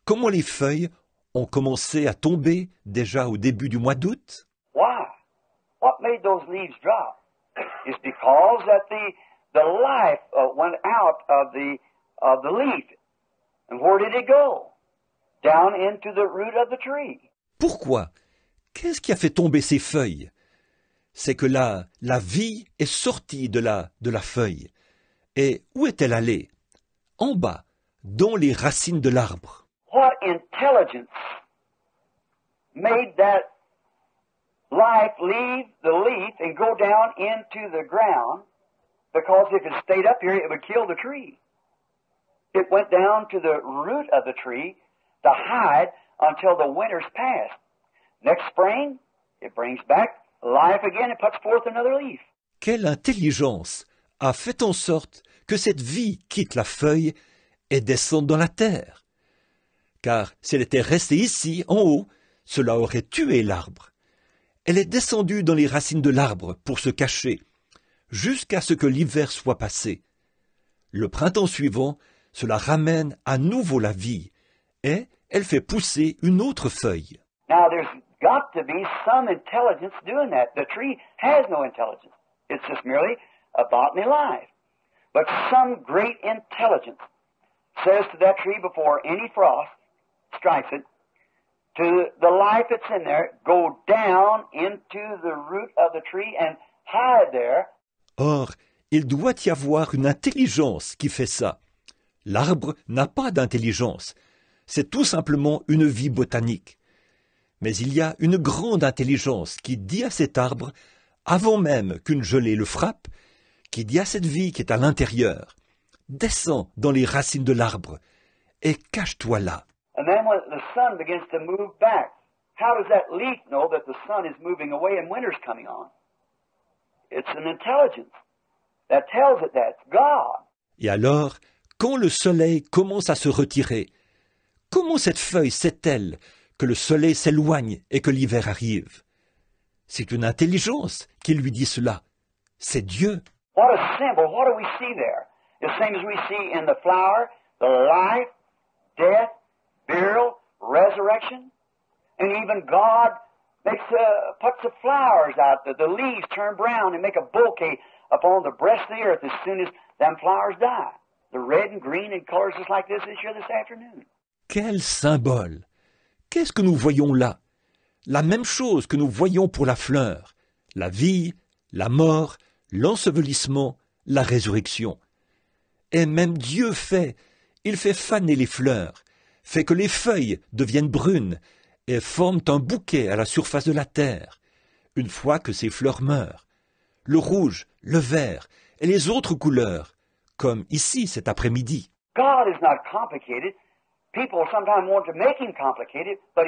comment les feuilles ont commencé à tomber déjà au début du mois d'août? Why? What made those leaves drop? It's because that the life went out of the leaf. And where did it go? Down into the root of the tree. Pourquoi? Qu'est-ce qui a fait tomber ces feuilles? C'est que la vie est sortie de la feuille. Et où est-elle allée? En bas, dans les racines de l'arbre. What intelligence made that life leave the leaf and go down into the ground? Because if it stayed up here, it would kill the tree. It went down to the root of the tree to hide until the winter's passed. Next spring, it brings back life again and puts forth another leaf. Quelle intelligence a fait en sorte que cette vie quitte la feuille et descende dans la terre? Car si elle était restée ici, en haut, cela aurait tué l'arbre. Elle est descendue dans les racines de l'arbre pour se cacher, jusqu'à ce que l'hiver soit passé. Le printemps suivant, cela ramène à nouveau la vie, et elle fait pousser une autre feuille. Now there's got to be some intelligence doing that. The tree has no intelligence. It's just merely a botany life. But some great intelligence says to that tree before any frost strikes it, to the life that's in there, go down into the root of the tree and hide there. Or, il doit y avoir une intelligence qui fait ça. L'arbre n'a pas d'intelligence. C'est tout simplement une vie botanique. Mais il y a une grande intelligence qui dit à cet arbre, avant même qu'une gelée le frappe, qui dit à cette vie qui est à l'intérieur, descends dans les racines de l'arbre et cache-toi là. And then when the sun begins to move back, how does that leaf know that the sun is moving away and winter's coming on? It's an intelligence that tells it that. It's God. Et alors, quand le soleil commence à se retirer, comment cette feuille sait-elle que le soleil s'éloigne et que l'hiver arrive? C'est une intelligence qui lui dit cela. C'est Dieu. What a symbol. What do we see there? The same as we see in the flower, the life, death, burial, resurrection. And even God puts the flowers out, the leaves turn brown and make a bouquet upon the breast of the earth as soon as them flowers die. The red and green and colors just like this here this afternoon. Quel symbole! Qu'est-ce que nous voyons là? La même chose que nous voyons pour la fleur, la vie, la mort, l'ensevelissement, la résurrection. Et même Dieu il fait faner les fleurs, fait que les feuilles deviennent brunes et forment un bouquet à la surface de la terre, une fois que ces fleurs meurent. Le rouge, le vert et les autres couleurs, comme ici cet après-midi. God is not complicated. People sometimes want to make him complicated, but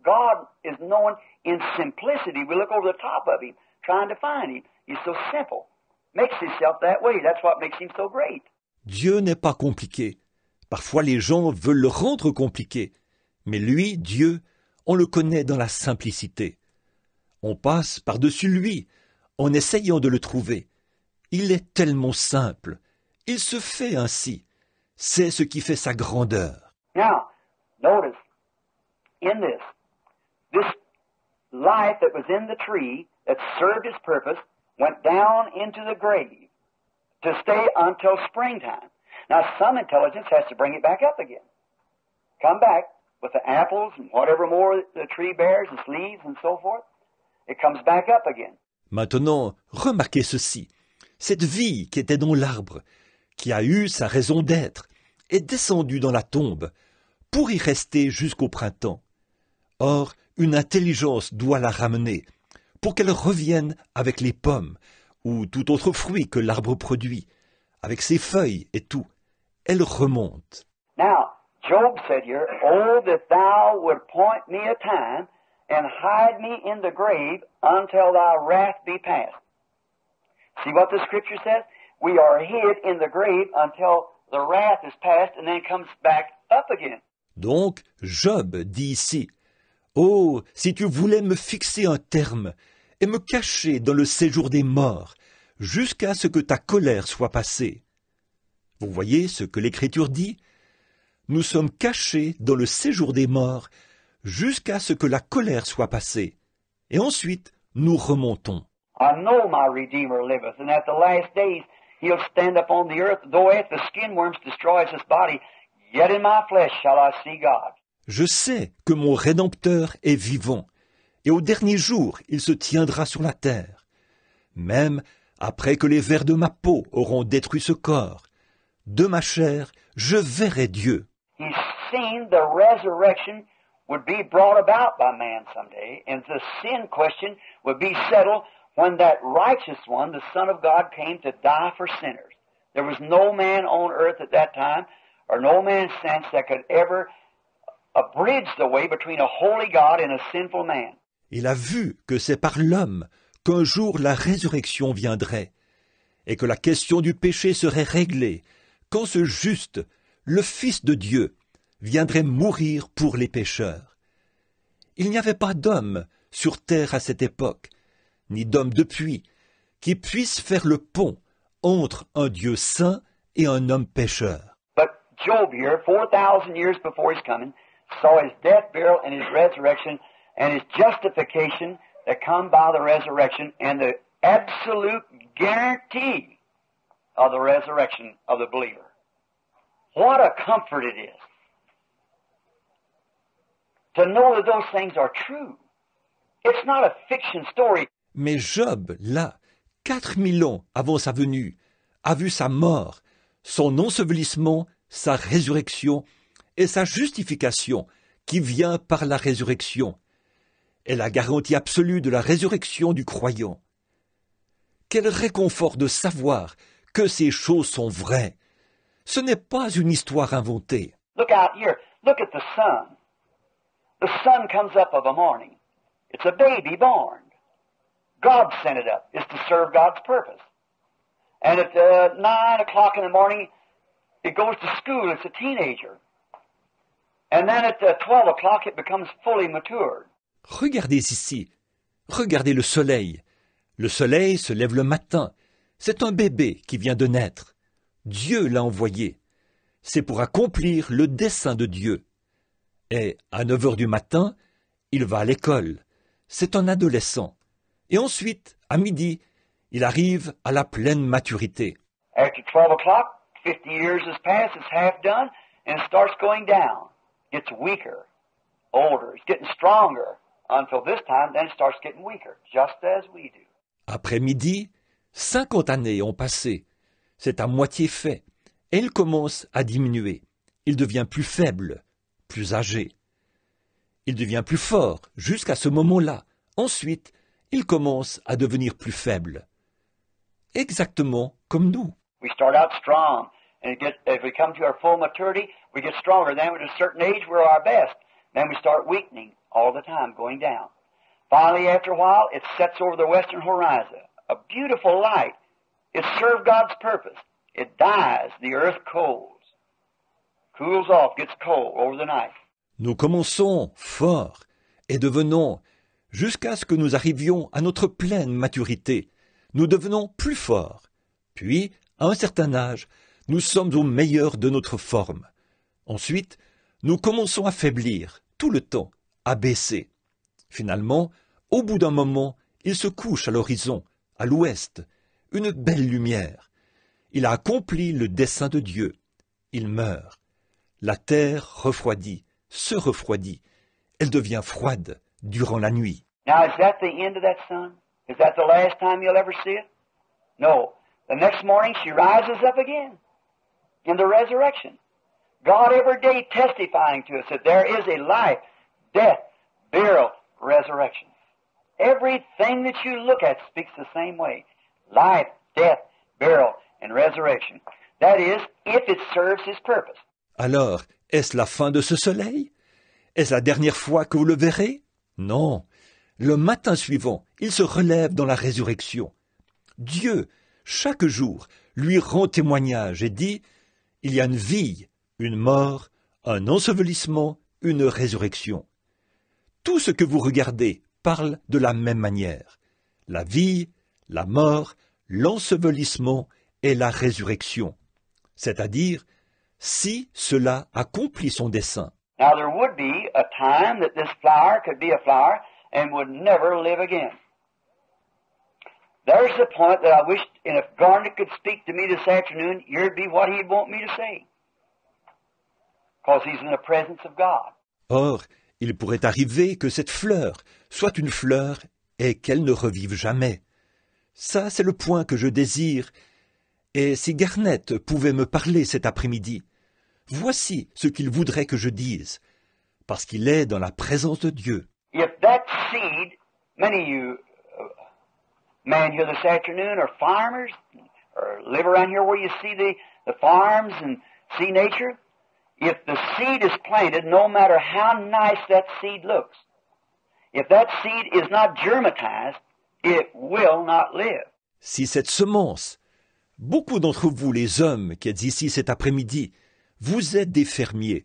God is known in simplicity. We look over the top of him, trying to find him. He's so simple. Makes himself that way. That's what makes him so great. Dieu n'est pas compliqué. Parfois les gens veulent le rendre compliqué. Mais lui, Dieu, on le connaît dans la simplicité. On passe par-dessus lui, en essayant de le trouver. Il est tellement simple. Il se fait ainsi. C'est ce qui fait sa grandeur. Now, notice, in this life that was in the tree that served its purpose went down into the grave to stay until springtime. Now, some intelligence has to bring it back up again. Come back with the apples and whatever more the tree bears, its leaves and so forth. It comes back up again. Maintenant, remarquez ceci. Cette vie qui était dans l'arbre, qui a eu sa raison d'être, est descendue dans la tombe pour y rester jusqu'au printemps. Or, une intelligence doit la ramener pour qu'elle revienne avec les pommes ou tout autre fruit que l'arbre produit, avec ses feuilles et tout. Elle remonte. Now, Job said here, "Oh, that thou would point me a time and hide me in the grave until thy wrath be past." See what the scripture says? We are hid in the grave until the wrath is past and then it comes back up again. Donc, Job dit ici, « Oh, si tu voulais me fixer un terme et me cacher dans le séjour des morts, jusqu'à ce que ta colère soit passée. » Vous voyez ce que l'Écriture dit? Nous sommes cachés dans le séjour des morts jusqu'à ce que la colère soit passée. Et ensuite, nous remontons. I know my Redeemer liveth, and at the last days he'll stand upon the earth, though if the skin worms destroys his body, yet in my flesh shall I see God. Je sais que mon Rédempteur est vivant, et au dernier jour il se tiendra sur la terre. Même après que les vers de ma peau auront détruit ce corps, de ma chair, je verrai Dieu. He's seen the resurrection would be brought about by man someday, and the sin question would be settled when that righteous one, the Son of God, came to die for sinners. There was no man on earth at that time, or no man since, that could ever bridge the way between a holy God and a sinful man. Il a vu que c'est par l'homme qu'un jour la résurrection viendrait, et que la question du péché serait réglée, quand ce juste, le Fils de Dieu, viendrait mourir pour les pécheurs. Il n'y avait pas d'homme sur terre à cette époque, ni d'homme depuis, qui puisse faire le pont entre un Dieu saint et un homme pécheur. But Job here, 4,000 years before his coming, saw his death, burial, and his resurrection and his justification that come by the resurrection and the absolute guarantee of the resurrection of the believer. What a comfort it is to know that those things are true. It's not a fiction story. Mais Job, là, 4000 ans avant sa venue, a vu sa mort, son ensevelissement, sa résurrection et sa justification qui vient par la résurrection est la garantie absolue de la résurrection du croyant. Quel réconfort de savoir que ces choses sont vraies. Ce n'est pas une histoire inventée. Look out here. Look at the sun. The sun comes up of a morning. It's a baby born. God sent it up. It's to serve God's purpose. And at 9 o'clock in the morning, it goes to school. It's a teenager. And then at 12 o'clock, it becomes fully matured. Regardez ici. Regardez le soleil. Le soleil se lève le matin. C'est un bébé qui vient de naître. Dieu l'a envoyé. C'est pour accomplir le dessein de Dieu. Et à 9 heures du matin, il va à l'école. C'est un adolescent. Et ensuite, à midi, il arrive à la pleine maturité. After 12 o'clock, 50 years has passed, it's half done, and it starts going down. Gets weaker, older, it's getting stronger, until this time, then it starts getting weaker, just as we do. Après midi, 50 années ont passé. C'est à moitié fait. Et il commence à diminuer. Il devient plus faible, plus âgé. Il devient plus fort jusqu'à ce moment-là. Ensuite, il commence à devenir plus faible. Exactement comme nous. We start out strong, and as we come to our full maturity, we get stronger. Then at a certain age, we're our best. Then we start weakening all the time, going down. Finally, after a while, it sets over the western horizon. A beautiful light. It served God's purpose. It dies. The earth cools off, gets cold over the night. Nous commençons forts et devenons, jusqu'à ce que nous arrivions à notre pleine maturité, nous devenons plus forts. Puis, à un certain âge, nous sommes au meilleur de notre forme. Ensuite, nous commençons à faiblir, tout le temps, à baisser. Finalement, au bout d'un moment, il se couche à l'horizon, à l'ouest, une belle lumière. Il a accompli le dessein de Dieu. Il meurt. La terre refroidit, se refroidit. Elle devient froide durant la nuit. Now, is that the end of that sun? Is that the last time you'll ever see it? No. The next morning she rises up again in the resurrection. God every day testifying to us that there is a life, death, burial, resurrection. Everything that you look at speaks the same way. Life, death, burial, and resurrection. That is, if it serves His purpose. Alors, est-ce la fin de ce soleil? Est-ce la dernière fois que vous le verrez? Non. Le matin suivant, il se relève dans la résurrection. Dieu, chaque jour, lui rend témoignage et dit « Il y a une vie, une mort, un ensevelissement, une résurrection. » Tout ce que vous regardez parle de la même manière. La vie, la mort, l'ensevelissement et la résurrection. C'est-à-dire, si cela accomplit son dessein. Now there would be a time that this flower could be a flower and would never live again. There's the point that I wish, and if Garnet could speak to me this afternoon, here'd be what he'd want me to say. Because he's in the presence of God. Or, il pourrait arriver que cette fleur soit une fleur et qu'elle ne revive jamais. Ça, c'est le point que je désire. Et si Garnet pouvait me parler cet après-midi, voici ce qu'il voudrait que je dise, parce qu'il est dans la présence de Dieu. If that seed, many of you men here this afternoon are farmers, or live around here where you see the farms and see nature, if the seed is planted, no matter how nice that seed looks, if that seed is not germatized, it will not live. Si cette semence, beaucoup d'entre vous les hommes qui êtes ici cet après-midi, vous êtes des fermiers,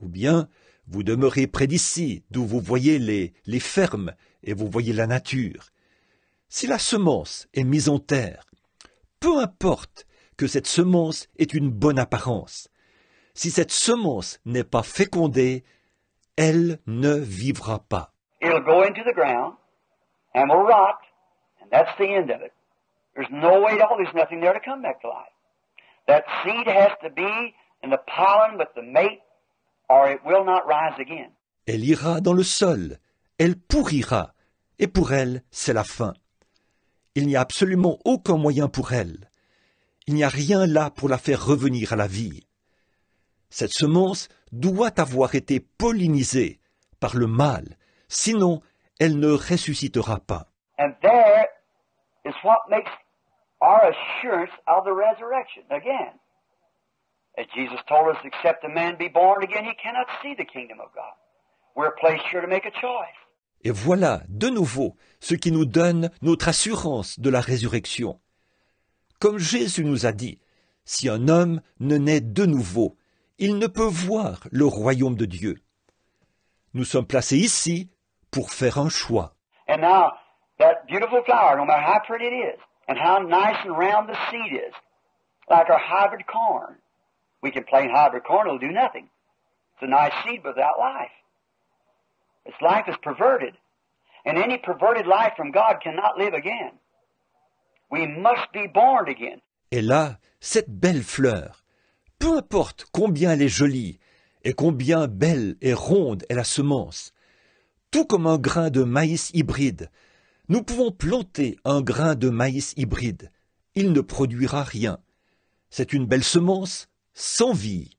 ou bien vous demeurez près d'ici, d'où vous voyez les fermes et vous voyez la nature. Si la semence est mise en terre, peu importe que cette semence ait une bonne apparence, si cette semence n'est pas fécondée, elle ne vivra pas. It'll go into the ground and will rot, and that's the end of it. There's no way at all, there's nothing there to come back to life. That seed has to be in the pollen with the mate, or it will not rise again. Elle ira dans le sol, elle pourrira, et pour elle, c'est la fin. Il n'y a absolument aucun moyen pour elle. Il n'y a rien là pour la faire revenir à la vie. Cette semence doit avoir été pollinisée par le mâle, sinon elle ne ressuscitera pas. And there is what makes our assurance of the resurrection again. As Jesus told us, except a man be born again, he cannot see the kingdom of God. We're placed here to make a choice. Et voilà, de nouveau, ce qui nous donne notre assurance de la résurrection. Comme Jésus nous a dit, si un homme ne naît de nouveau, il ne peut voir le royaume de Dieu. Nous sommes placés ici pour faire un choix. And now, that beautiful flower, no matter how pretty it is, and how nice and round the seed is, like our hybrid corn. We can plain hybrid corn, it'll do nothing. It's a nice seed without life. Its life is perverted. And any perverted life from God cannot live again. We must be born again. Et là, cette belle fleur, peu importe combien elle est jolie, et combien belle et ronde est la semence, tout comme un grain de maïs hybride, nous pouvons planter un grain de maïs hybride. Il ne produira rien. C'est une belle semence sans vie.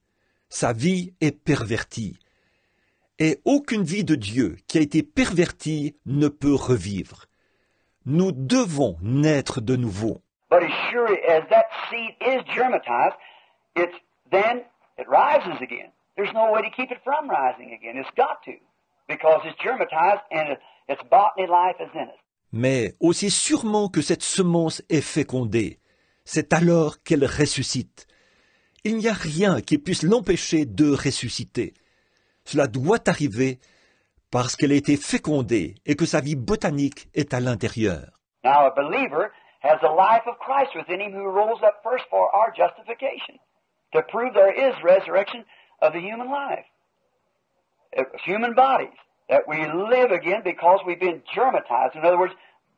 Sa vie est pervertie. Et aucune vie de Dieu qui a été pervertie ne peut revivre. Nous devons naître de nouveau. But as sure as that seed is germatized, then it rises again. There's no way to keep it from rising again. It's got to, because it's germatized and its botany life is in it. Mais aussi sûrement que cette semence est fécondée, c'est alors qu'elle ressuscite. Il n'y a rien qui puisse l'empêcher de ressusciter. Cela doit arriver parce qu'elle a été fécondée et que sa vie botanique est à l'intérieur. Now a believer has the life of Christ within him who rose up first for our justification, to prove there is resurrection of the human life, human bodies, that we live again because we've been germatized, in other words,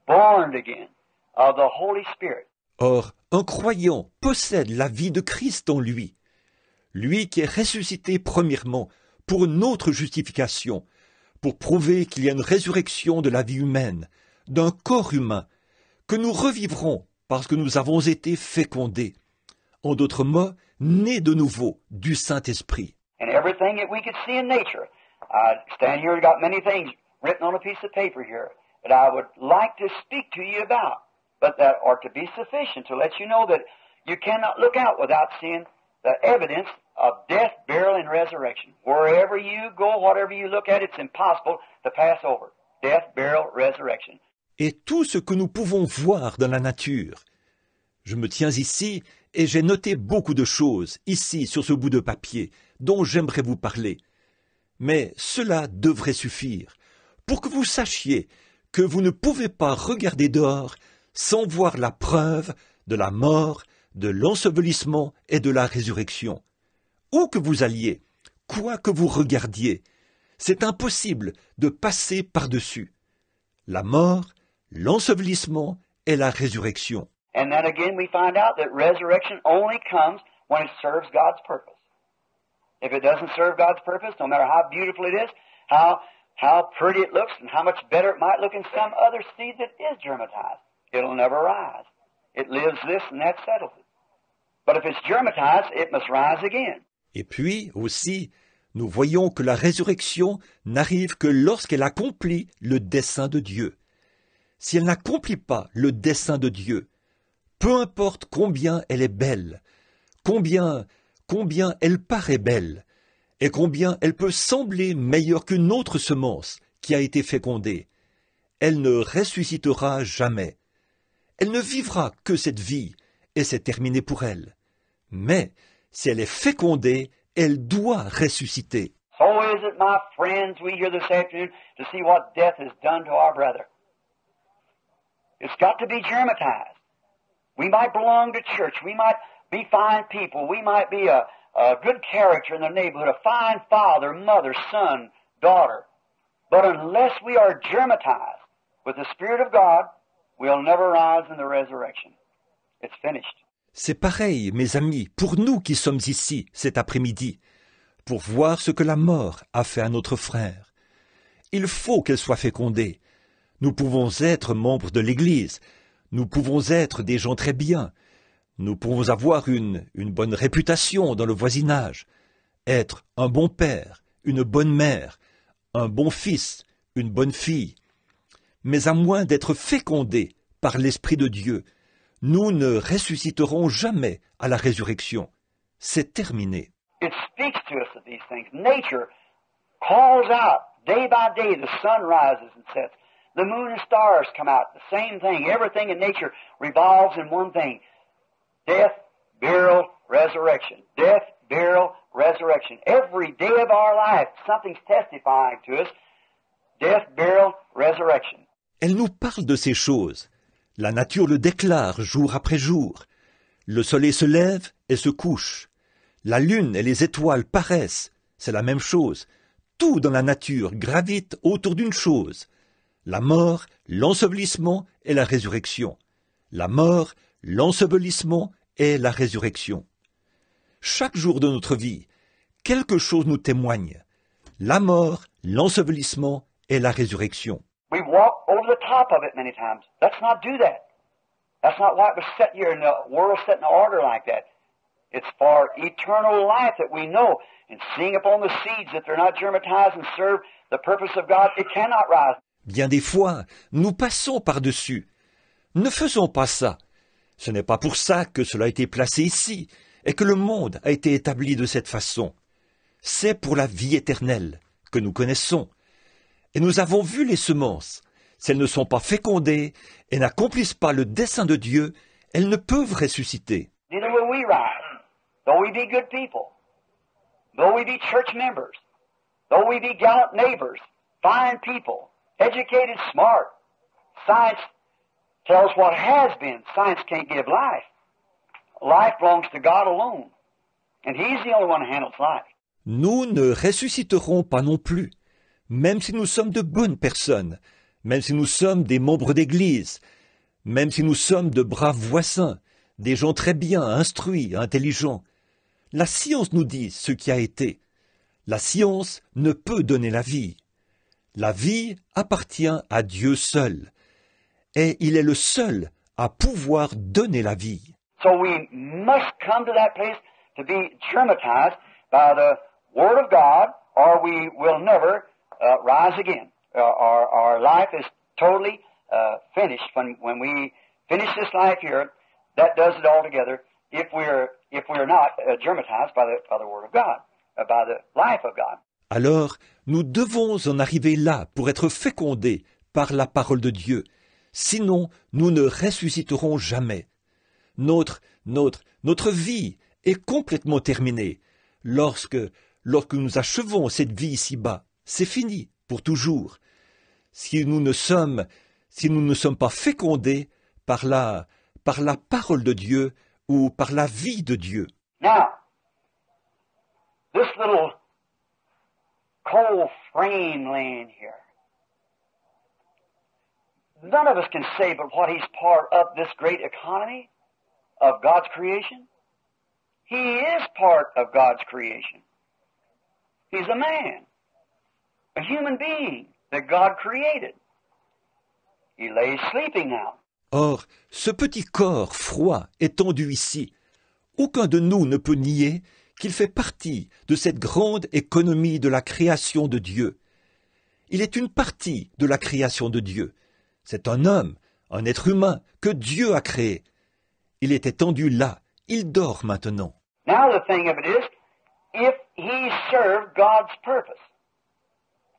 born again of the Holy Spirit. Or, un croyant possède la vie de Christ en lui, lui qui est ressuscité premièrement pour notre justification, pour prouver qu'il y a une résurrection de la vie humaine, d'un corps humain, que nous revivrons parce que nous avons été fécondés. En d'autres mots, nés de nouveau du Saint-Esprit. And everything that we could see in nature. I stand here and got many things written on a piece of paper here that I would like to speak to you about, but that ought to be sufficient to let you know that you cannot look out without seeing the evidence of death, burial, and resurrection. Wherever you go, whatever you look at, it's impossible to pass over. Death, burial, resurrection. Et tout ce que nous pouvons voir dans la nature. Je me tiens ici et j'ai noté beaucoup de choses, ici, sur ce bout de papier, dont j'aimerais vous parler. Mais cela devrait suffire pour que vous sachiez que vous ne pouvez pas regarder dehors sans voir la preuve de la mort, de l'ensevelissement et de la résurrection. Où que vous alliez, quoi que vous regardiez, c'est impossible de passer par-dessus. La mort, l'ensevelissement et la résurrection. And then again we find out that resurrection only comes when it serves God's purpose. If it doesn't serve God's purpose, no matter how beautiful it is, how pretty it looks, and how much better it might look in some other seed that is germatized, it'll never rise. It lives this and that settles it. But if it's germatized, it must rise again. Et puis, aussi, nous voyons que la résurrection n'arrive que lorsqu'elle accomplit le dessein de Dieu. Si elle n'accomplit pas le dessein de Dieu, peu importe combien elle est belle, combien elle paraît belle, et combien elle peut sembler meilleure qu'une autre semence qui a été fécondée, elle ne ressuscitera jamais. Elle ne vivra que cette vie, et c'est terminé pour elle. Mais, si elle est fécondée, elle doit ressusciter. So is it, my friends, we here this afternoon to see what death has done to our brother. It's got to be germatized. We might belong to church. We might be fine people. We might be a good character in the neighborhood, a fine father, mother, son, daughter. But unless we are germatized with the Spirit of God, we'll never rise in the resurrection. It's finished. C'est pareil, mes amis, pour nous qui sommes ici cet après-midi, pour voir ce que la mort a fait à notre frère. Il faut qu'elle soit fécondée. Nous pouvons être membres de l'Église, nous pouvons être des gens très bien, nous pouvons avoir une bonne réputation dans le voisinage, être un bon père, une bonne mère, un bon fils, une bonne fille. Mais à moins d'être fécondés par l'Esprit de Dieu, nous ne ressusciterons jamais à la résurrection. C'est terminé. It speaks to us of these things. Nature calls out day by day. The sun rises and sets. The moon and stars come out. The same thing. Everything in nature revolves in one thing. Death, burial, resurrection. Death, burial, resurrection. Every day of our life, something's testifying to us. Death, burial, resurrection. Elle nous parle de ces choses. La nature le déclare jour après jour. Le soleil se lève et se couche. La lune et les étoiles paraissent. C'est la même chose. Tout dans la nature gravite autour d'une chose. La mort, l'ensevelissement et la résurrection. La mort, l'ensevelissement et la résurrection. Chaque jour de notre vie, quelque chose nous témoigne. La mort, l'ensevelissement et la résurrection. We walk over the top of it many times. Let's not do that. That's not why it was set here in the world set in order like that. It's for eternal life that we know. And seeing upon the seeds that they're not germatized and serve the purpose of God, it cannot rise. Bien des fois, nous passons par-dessus. Ne faisons pas ça. Ce n'est pas pour ça que cela a été placé ici et que le monde a été établi de cette façon. C'est pour la vie éternelle que nous connaissons. Et nous avons vu les semences. Si elles ne sont pas fécondées et n'accomplissent pas le dessein de Dieu, elles ne peuvent ressusciter. Neither will we rise, though we be good people, though we be church members, though we be gallant neighbors, fine people, educated, smart. Science tells what has been. Science can't give life. Life belongs to God alone, and He's the only one who handles life. Nous ne ressusciterons pas non plus, même si nous sommes de bonnes personnes, même si nous sommes des membres d'église, même si nous sommes de braves voisins, des gens très bien instruits, intelligents. La science nous dit ce qui a été. La science ne peut donner la vie. La vie appartient à Dieu seul, et il est le seul à pouvoir donner la vie. So we must come to that place to be germatized by the Word of God, or we will never rise again. Our life is totally finished. When we finish this life here, that does it altogether. If we're not germatized by the Word of God, by the life of God. Alors, nous devons en arriver là pour être fécondés par la parole de Dieu. Sinon, nous ne ressusciterons jamais. Notre vie est complètement terminée. Lorsque nous achevons cette vie ici-bas, c'est fini pour toujours. Si nous ne sommes pas fécondés par la parole de Dieu ou par la vie de Dieu. Now, this little cold frame laying here. None of us can say but what he's part of this great economy of God's creation. He is part of God's creation. He's a man, a human being that God created. He lays sleeping now. Or, ce petit corps froid étendu ici, aucun de nous ne peut nier qu'il fait partie de cette grande économie de la création de Dieu. Il est une partie de la création de Dieu. C'est un homme, un être humain que Dieu a créé. Il est étendu là, il dort maintenant. Now the thing of it is, if he served God's purpose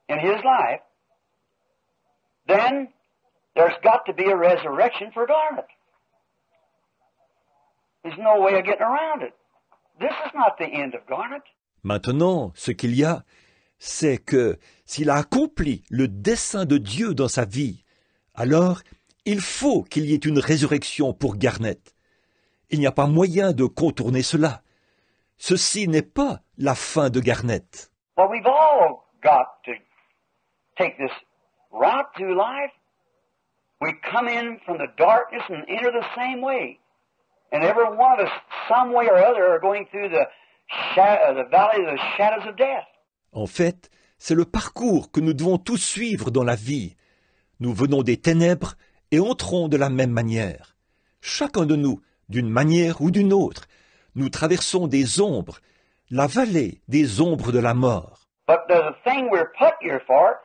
in his life, then there's got to be a resurrection for Garnet. There's no way of getting around it. This is not the end of Garnet. Maintenant, ce qu'il y a, c'est que s'il a accompli le dessein de Dieu dans sa vie, alors il faut qu'il y ait une résurrection pour Garnet. Il n'y a pas moyen de contourner cela. Ceci n'est pas la fin de Garnet. Well, we've all got to take this route through life. We come in from the darkness and enter the same way. And every one of us, some way or other, are going through the valley of the shadows of death. En fait, c'est le parcours que nous devons tous suivre dans la vie. Nous venons des ténèbres et entrons de la même manière. Chacun de nous, d'une manière ou d'une autre, nous traversons des ombres, la vallée des ombres de la mort. But the thing we're put here for,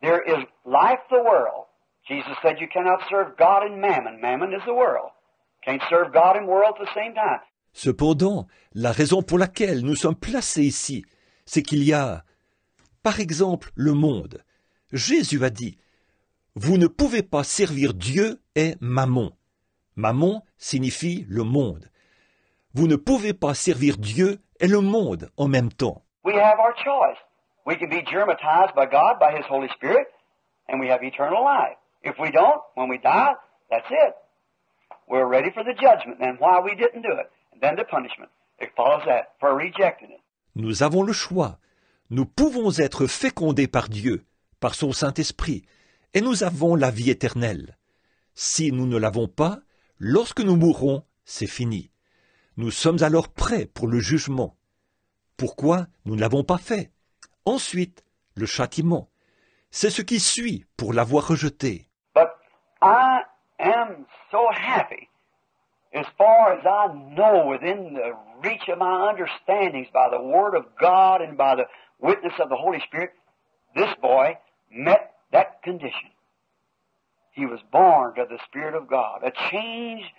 there is life, the world. Jesus said you cannot serve God and mammon. Mammon is the world. Can't serve God and world at the same time. Cependant, la raison pour laquelle nous sommes placés ici, c'est qu'il y a, par exemple, le monde. Jésus a dit, « Vous ne pouvez pas servir Dieu et Mammon. » Mammon signifie le monde. Vous ne pouvez pas servir Dieu et le monde en même temps. We have our choice. We can be germatized by God, by His Holy Spirit, and we have eternal life. If we don't, when we die, that's it. We're ready for the judgment, and why we didn't do it, and then the punishment. It follows that, for rejecting it. Nous avons le choix. Nous pouvons être fécondés par Dieu, par son Saint-Esprit, et nous avons la vie éternelle. Si nous ne l'avons pas, lorsque nous mourrons, c'est fini. Nous sommes alors prêts pour le jugement. Pourquoi nous ne l'avons pas fait? Ensuite, le châtiment. C'est ce qui suit pour l'avoir rejeté. But I am so happy, as far as I know within the reach of my understandings by the Word of God and by the witness of the Holy Spirit, this boy met that condition. He was born of the Spirit of God, a changed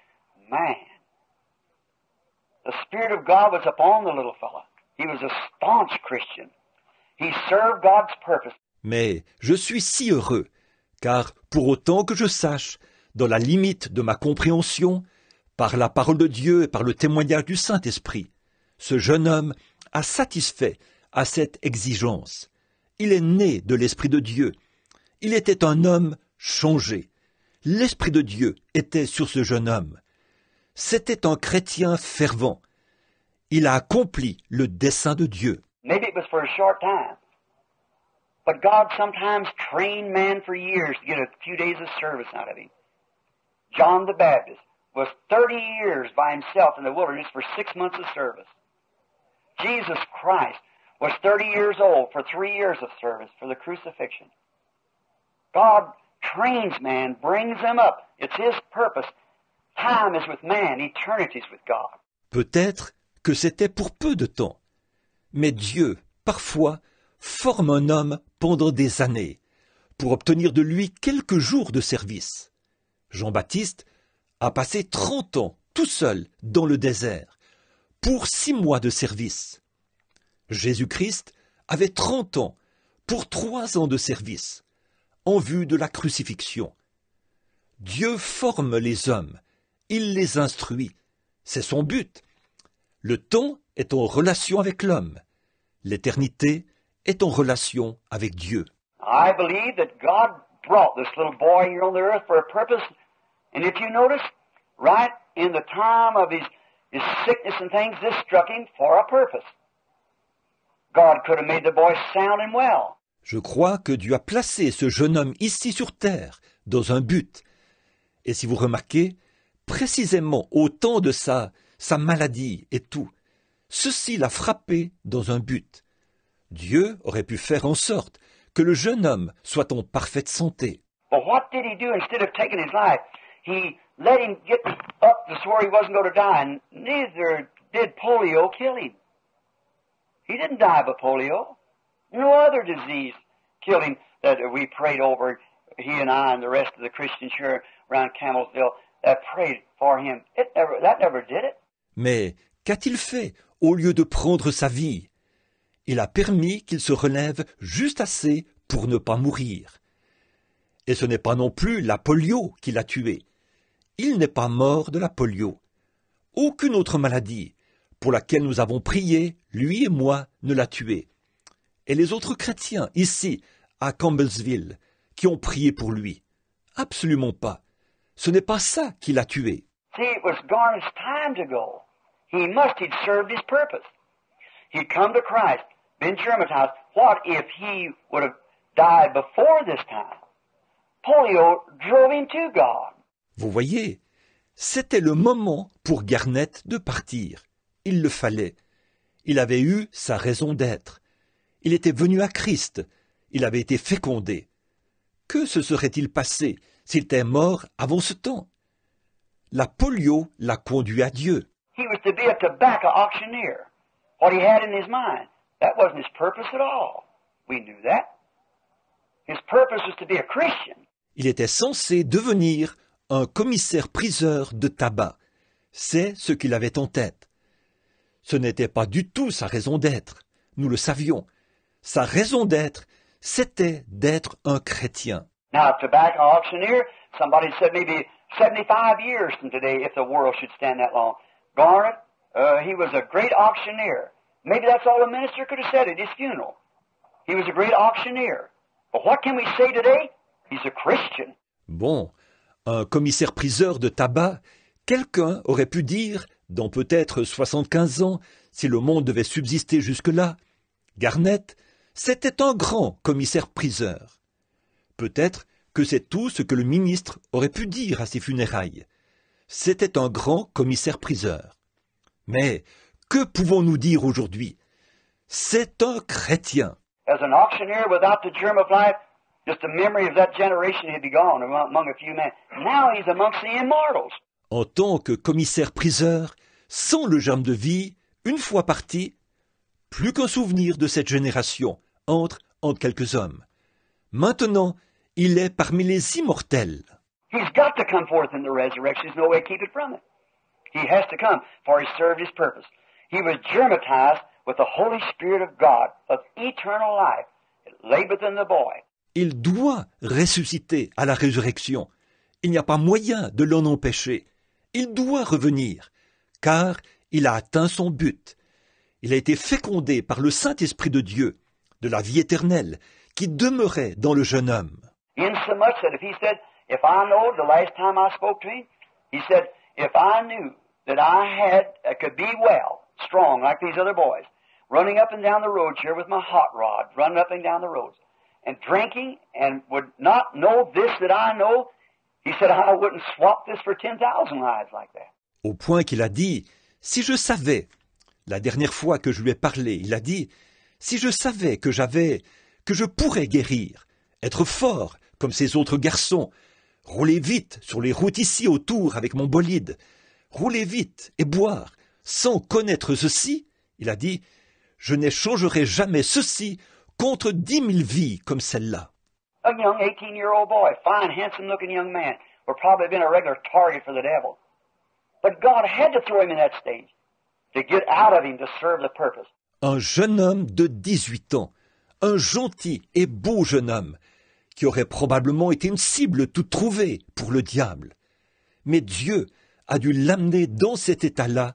man. The Spirit of God was upon the little fella. He was a staunch Christian. He served God's purpose. Mais je suis si heureux, car pour autant que je sache, dans la limite de ma compréhension, par la parole de Dieu et par le témoignage du Saint-Esprit, ce jeune homme a satisfait à cette exigence. Il est né de l'Esprit de Dieu. Il était un homme changé. L'Esprit de Dieu était sur ce jeune homme. C'était un chrétien fervent. Il a accompli le dessein de Dieu. Maybe it was for a short time. But God sometimes trained man for years to get a few days of service out of him. John the Baptist was 30 years by himself in the wilderness for 6 months of service. Jesus Christ was 30 years old for 3 years of service for the crucifixion. God trains man, brings him up. It's His purpose. Time is with man, eternity is with God. Peut-être que c'était pour peu de temps. Mais Dieu, parfois, forme un homme pendant des années pour obtenir de lui quelques jours de service. Jean-Baptiste a passé 30 ans tout seul dans le désert pour 6 mois de service. Jésus-Christ avait 30 ans pour 3 ans de service en vue de la crucifixion. Dieu forme les hommes, il les instruit. C'est son but. Le temps est en relation avec l'homme. L'éternité est en relation avec Dieu. I believe that God brought this little boy here on the earth for a purpose. And if you notice, right in the time of his sickness and things, this struck him for a purpose. God could have made the boy sound and well. Je crois que Dieu a placé ce jeune homme ici sur terre dans un but. Et si vous remarquez, précisément au temps de sa maladie et tout, ceci l'a frappé dans un but. Dieu aurait pu faire en sorte que le jeune homme soit en parfaite santé. But what did he do instead of taking his life? He let him get up to where he wasn't going to die, and neither did polio kill him. He didn't die of polio. No other disease killed him that we prayed over, he and I and the rest of the Christians here around Campbellsville that prayed for him. That never did it. Mais qu'a-t-il fait au lieu de prendre sa vie? Il a permis qu'il se relève juste assez pour ne pas mourir. Et ce n'est pas non plus la polio qui l'a tué. Il n'est pas mort de la polio. Aucune autre maladie pour laquelle nous avons prié, lui et moi, ne l'a tué. Et les autres chrétiens ici, à Campbellsville, qui ont prié pour lui. Absolument pas. Ce n'est pas ça qui l'a tué. See, it was Garnet's time to go. He'd served his purpose. He'd come to Christ, been germatized. What if he would have died before this time. Polio drove him to God. Vous voyez, c'était le moment pour Garnett de partir. Il le fallait. Il avait eu sa raison d'être. Il était venu à Christ. Il avait été fécondé. Que se serait-il passé s'il était mort avant ce temps? La polio l'a conduit à Dieu. He was to be a tobacco auctioneer. What he had in his mind, that wasn't his purpose at all. We knew that. His purpose was to be a Christian. Il était censé devenir un commissaire-priseur de tabac. C'est ce qu'il avait en tête. Ce n'était pas du tout sa raison d'être. Nous le savions. Sa raison d'être, c'était d'être un chrétien. Now, a tobacco auctioneer, somebody said maybe 75 years from today if the world should stand that long. Garnet, he was a great auctioneer. Maybe that's all the minister could have said at his funeral. He was a great auctioneer. But what can we say today? He's a Christian. Bon, un commissaire-priseur de tabac, quelqu'un aurait pu dire, dans peut-être 75 ans, si le monde devait subsister jusque-là, Garnett, c'était un grand commissaire-priseur. Peut-être que c'est tout ce que le ministre aurait pu dire à ses funérailles. C'était un grand commissaire-priseur. Mais que pouvons-nous dire aujourd'hui? C'est un chrétien. As an auctioneer without the germ of life, just the memory of that generation had be gone among a few men. Now he's amongst the immortals. En tant que commissaire-priseur, sans le germe de vie, une fois parti, plus qu'un souvenir de cette génération entre quelques hommes. Maintenant, il est parmi les immortels. He's got to come forth in the resurrection. There's no way to keep it from it. He has to come, for he served his purpose. He was germatized with the Holy Spirit of God, of eternal life. It lay within the boy. Il doit ressusciter à la résurrection. Il n'y a pas moyen de l'en empêcher. Il doit revenir, car il a atteint son but. Il a été fécondé par le Saint-Esprit de Dieu, de la vie éternelle, qui demeurait dans le jeune homme. Insomuch that if he said, if I know the last time I spoke to him, he said, if I knew that I could be well, strong, like these other boys, running up and down the roads here with my hot rod, running up and down the roads, and drinking, and would not know this that I know, he said, I wouldn't swap this for 10,000 lives like that. Au point qu'il a dit, si je savais, la dernière fois que je lui ai parlé, il a dit, si je savais que je pourrais guérir, être fort comme ces autres garçons, rouler vite sur les routes ici autour avec mon bolide, rouler vite et boire, sans connaître ceci, il a dit, je n'échangerai jamais ceci contre 10 000 vies comme celle-là. A young 18-year-old boy, fine, handsome-looking young man, would probably have been a regular target for the devil. But God had to throw him in that stage to get out of him to serve the purpose. Un jeune homme de 18 ans, un gentil et beau jeune homme, qui aurait probablement été une cible toute trouvée pour le diable. Mais Dieu a dû l'amener dans cet état-là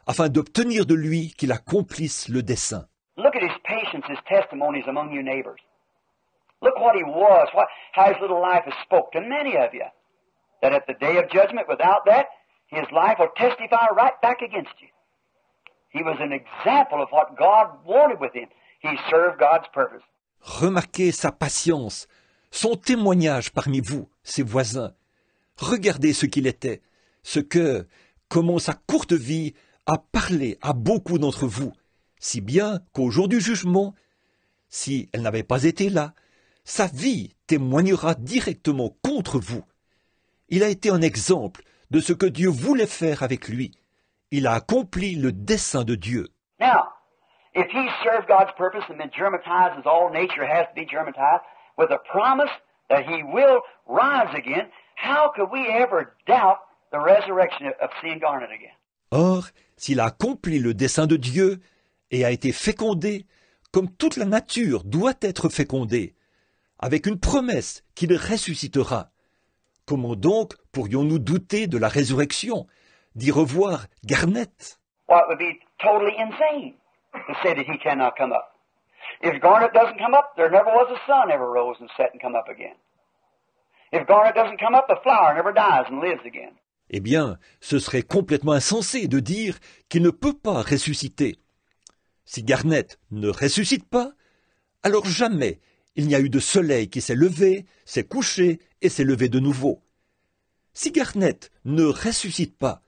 afin d'obtenir de lui qu'il accomplisse le dessein. Look at his patience, his testimonies among you neighbors. Look what he was, how his little life has spoke to many of you. That at the day of judgment, without that, his life will testify right back against you. He was an example of what God wanted with him. He served God's purpose. Remarquez sa patience, son témoignage parmi vous, ses voisins. Regardez ce qu'il était, comment sa courte vie a parlé à beaucoup d'entre vous, si bien qu'au jour du jugement, si elle n'avait pas été là, sa vie témoignera directement contre vous. Il a été un exemple de ce que Dieu voulait faire avec lui. Il a accompli le dessein de Dieu. Now, if he served God's purpose and been germatized as all nature has to be germatized, with a promise that he will rise again, how could we ever doubt the resurrection of seeing Garnet again? Or, s'il a accompli le dessein de Dieu et a été fécondé, comme toute la nature doit être fécondée, avec une promesse qu'il ressuscitera, comment donc pourrions-nous douter de la résurrection, d'y revoir Garnett? Well, it would be totally insane to say that he cannot come up. If Garnet doesn't come up, there never was a sun ever rose and set and come up again. If Garnet doesn't come up, the flower never dies and lives again. Eh bien, ce serait complètement insensé de dire qu'il ne peut pas ressusciter. Si Garnett ne ressuscite pas, alors jamais il n'y a eu de soleil qui s'est levé, s'est couché et s'est levé de nouveau. Si Garnett ne ressuscite pas,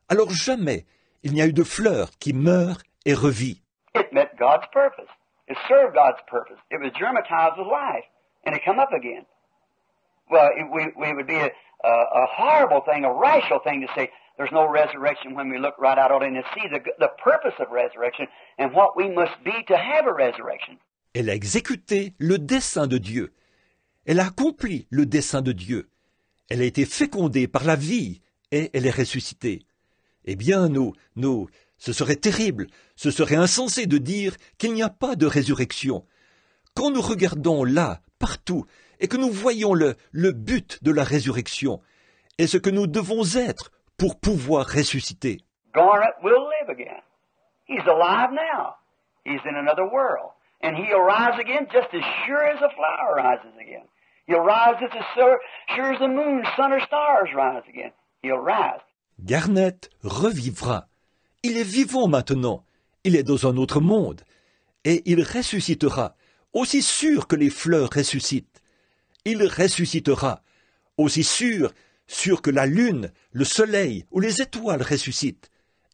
alors jamais il n'y a eu de fleur qui meurt et revit. It met God's purpose. It served God's purpose. It was germatized with life, and it come up again. Well, we would be a horrible thing, a rational thing to say there's no resurrection when we look right out on it and see the purpose of resurrection and what we must be to have a resurrection. Elle a exécuté le dessein de Dieu. Elle a accompli le dessein de Dieu. Elle a été fécondée par la vie et elle est ressuscitée. Eh bien, ce serait terrible, ce serait insensé de dire qu'il n'y a pas de résurrection. Quand nous regardons là, partout, et que nous voyons le but de la résurrection, et ce que nous devons être pour pouvoir ressusciter. Garnet will live again. He's alive now. He's in another world. And he'll rise again just as sure as a flower rises again. He'll rise just as sure as the moon, sun, or stars rise again. He'll rise. Garnet revivra. Il est vivant maintenant. Il est dans un autre monde. Et il ressuscitera, aussi sûr que les fleurs ressuscitent. Il ressuscitera, aussi sûr que la lune, le soleil ou les étoiles ressuscitent.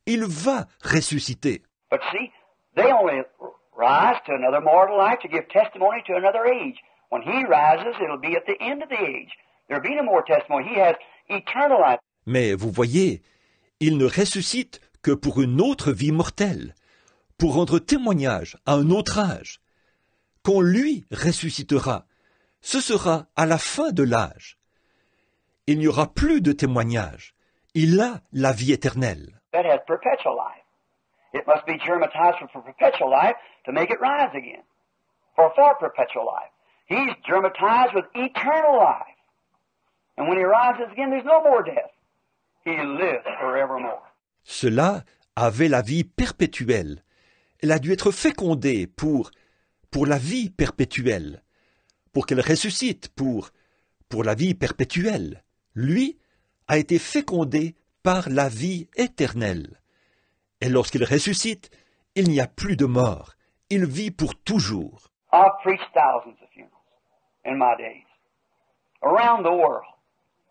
Il va ressusciter. But see, they only rise to another mortal life to give testimony to another age. When he rises, it'll be at the end of the age. There'll be no more testimony. He has eternal life. Mais vous voyez, il ne ressuscite que pour une autre vie mortelle, pour rendre témoignage à un autre âge. Quand lui ressuscitera, ce sera à la fin de l'âge. Il n'y aura plus de témoignage. Il a la vie éternelle. That has perpetual life. It must be germatized for perpetual life to make it rise again. For perpetual life. He's germatized with eternal life. And when he rises again, there's no more death. He lives forevermore. Cela avait la vie perpétuelle. Elle a dû être fécondée pour la vie perpétuelle, pour qu'elle ressuscite pour la vie perpétuelle. Lui a été fécondé par la vie éternelle. Et lorsqu'il ressuscite, il n'y a plus de mort. Il vit pour toujours. I've preached thousands of funerals in my days, around the world.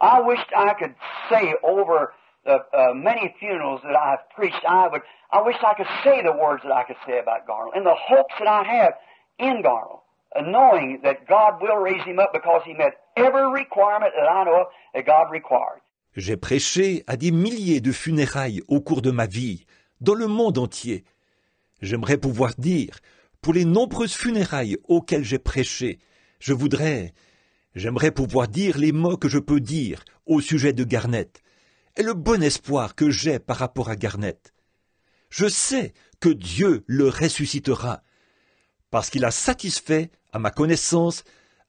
I wished I could say over the many funerals that I've preached, I wish I could say the words that I could say about Garnell, and the hopes that I have in Garnell, knowing that God will raise him up because he met every requirement that I know of that God required. J'ai prêché à des milliers de funérailles au cours de ma vie, dans le monde entier. J'aimerais pouvoir dire, pour les nombreuses funérailles auxquelles j'ai prêché, j'aimerais pouvoir dire les mots que je peux dire au sujet de Garnett, et le bon espoir que j'ai par rapport à Garnett. Je sais que Dieu le ressuscitera, parce qu'il a satisfait, à ma connaissance,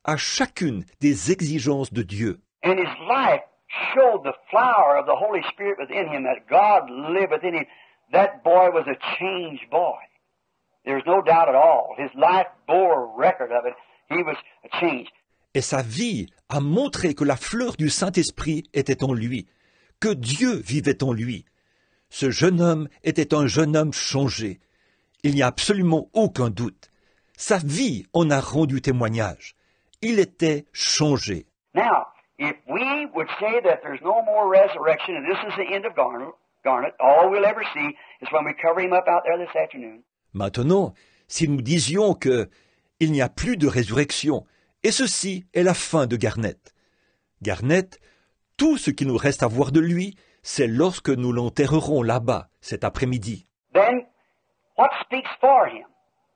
à chacune des exigences de Dieu. And his life showed the flower of the Holy Spirit within him, that God lived within him. That boy was a changed boy. There's no doubt at all. His life bore a record of it. He was a changed. Et sa vie a montré que la fleur du Saint-Esprit était en lui, que Dieu vivait en lui. Ce jeune homme était un jeune homme changé. Il n'y a absolument aucun doute. Sa vie en a rendu témoignage. Il était changé. Now, if we would say that there's no more resurrection and this is the end of Garnett, all we'll ever see is when we cover him up out there this afternoon. Maintenant, si nous disions que il n'y a plus de résurrection, et ceci est la fin de Garnett. Garnett, tout ce qu'il nous reste à voir de lui, c'est lorsque nous l'enterrerons là-bas, cet après-midi. Then, what speaks for him?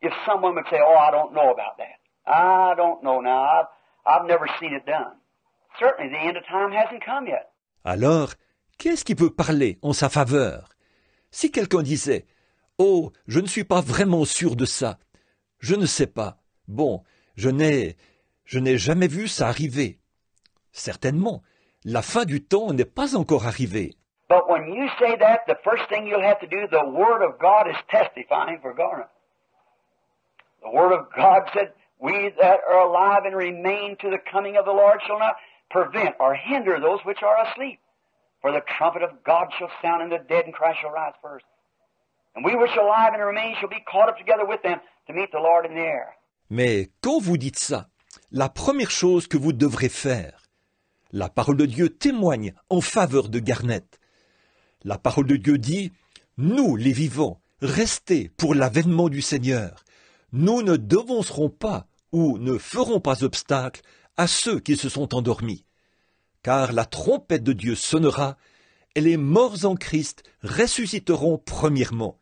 If someone would say, oh, I don't know about that. I don't know now. I've never seen it done. Certainly the end of time hasn't come yet. Alors, qu'est-ce qui peut parler en sa faveur? Si quelqu'un disait, oh, je ne suis pas vraiment sûr de ça, je ne sais pas, bon, je n'ai jamais vu ça arriver. Certainement, la fin du temps n'est pas encore arrivée. But when you say that, the first thing you'll have to do, the Word of God is testifying for Garnett. The Word of God said, we that are alive and remain to the coming of the Lord shall not prevent or hinder those which are asleep. For the trumpet of God shall sound, and the dead in Christ shall rise first. And we which are alive and remain shall be caught up together with them to meet the Lord in the air. Mais quand vous dites ça, la première chose que vous devrez faire. La parole de Dieu témoigne en faveur de Garnett. La parole de Dieu dit, « Nous, les vivants, restez pour l'avènement du Seigneur. Nous ne devancerons pas ou ne ferons pas obstacle à ceux qui se sont endormis. Car la trompette de Dieu sonnera, et les morts en Christ ressusciteront premièrement.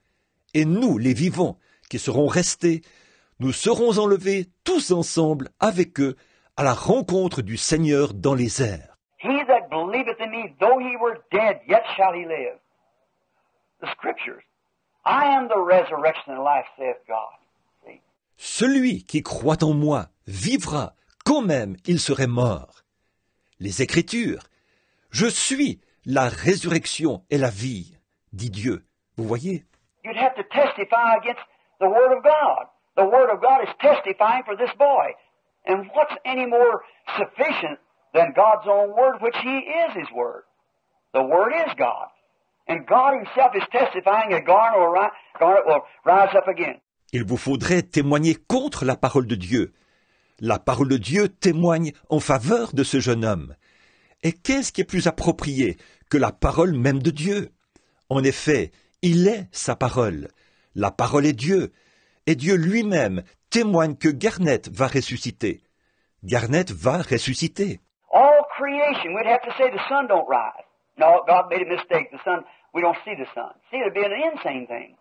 Et nous, les vivants, qui serons restés, nous serons enlevés tous ensemble avec eux à la rencontre du Seigneur dans les airs. » He that believeth in me, though he were dead, yet shall he live. The Scriptures. I am the resurrection and life, saith God. See? Celui qui croit en moi vivra, quand même il serait mort. Les Écritures. Je suis la résurrection et la vie, dit Dieu. Vous voyez? You'd have to testify against the Word of God. The Word of God is testifying for this boy. And what's any more sufficient than God's own Word, which He is His Word? The Word is God. And God Himself is testifying that Garnet will rise up again. Il vous faudrait témoigner contre la parole de Dieu. La parole de Dieu témoigne en faveur de ce jeune homme. Et qu'est-ce qui est plus approprié que la parole même de Dieu? En effet, il est sa parole. La parole est Dieu. Et Dieu lui-même témoigne que Garnett va ressusciter. Garnett va ressusciter. All creation, we'd have to say the sun don't rise. No, God made a mistake. The sun, we don't see the sun. See, it'd be an insane thing.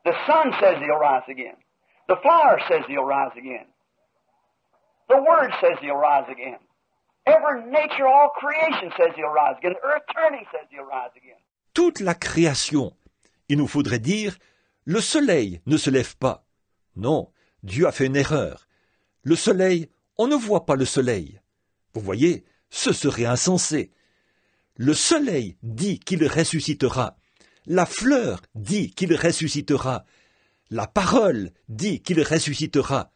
The sun says he'll rise again. The flower says he'll rise again. The Word says he'll rise again. Every nature, all creation says he'll rise again. The earth turning says he'll rise again. Toute la création. Il nous faudrait dire, le soleil ne se lève pas. Non, Dieu a fait une erreur. Le soleil, on ne voit pas le soleil. Vous voyez, ce serait insensé. Le soleil dit qu'il ressuscitera. La fleur dit qu'il ressuscitera. La parole dit qu'il ressuscitera.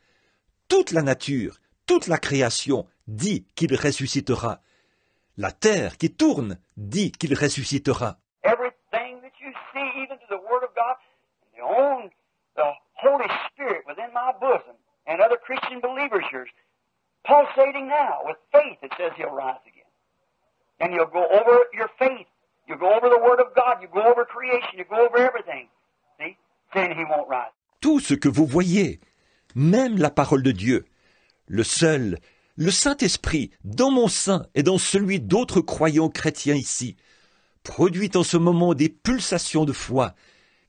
Toute la nature, toute la création dit qu'il ressuscitera. La terre qui tourne dit qu'il ressuscitera. Everything that you see, even to the Word of God, the Holy Spirit within my bosom, and other Christian believers here, pulsating now with faith that says he'll rise again. And you'll go over your faith. You go over the Word of God. You go over creation. You go over everything. See? Saying he won't rise. Tout ce que vous voyez, même la parole de Dieu, le seul, le Saint-Esprit, dans mon sein et dans celui d'autres croyants chrétiens ici, produit en ce moment des pulsations de foi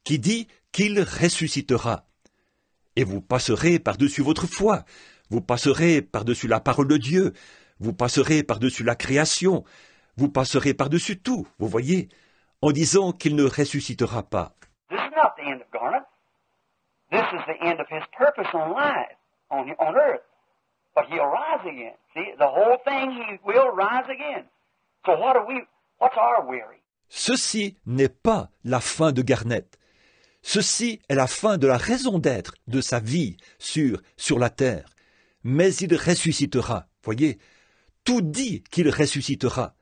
qui dit qu'il ressuscitera. Et vous passerez par-dessus votre foi, vous passerez par-dessus la parole de Dieu, vous passerez par-dessus la création, vous passerez par-dessus tout, vous voyez, en disant qu'il ne ressuscitera pas. This is not the end of Garnet. This is the end of his purpose on life, on earth. But he'll rise again. See, the whole thing, he will rise again. So what's our weary? Ceci n'est pas la fin de Garnett. Ceci est la fin de la raison d'être de sa vie sur la terre. Mais il ressuscitera. Voyez, tout dit qu'il ressuscitera.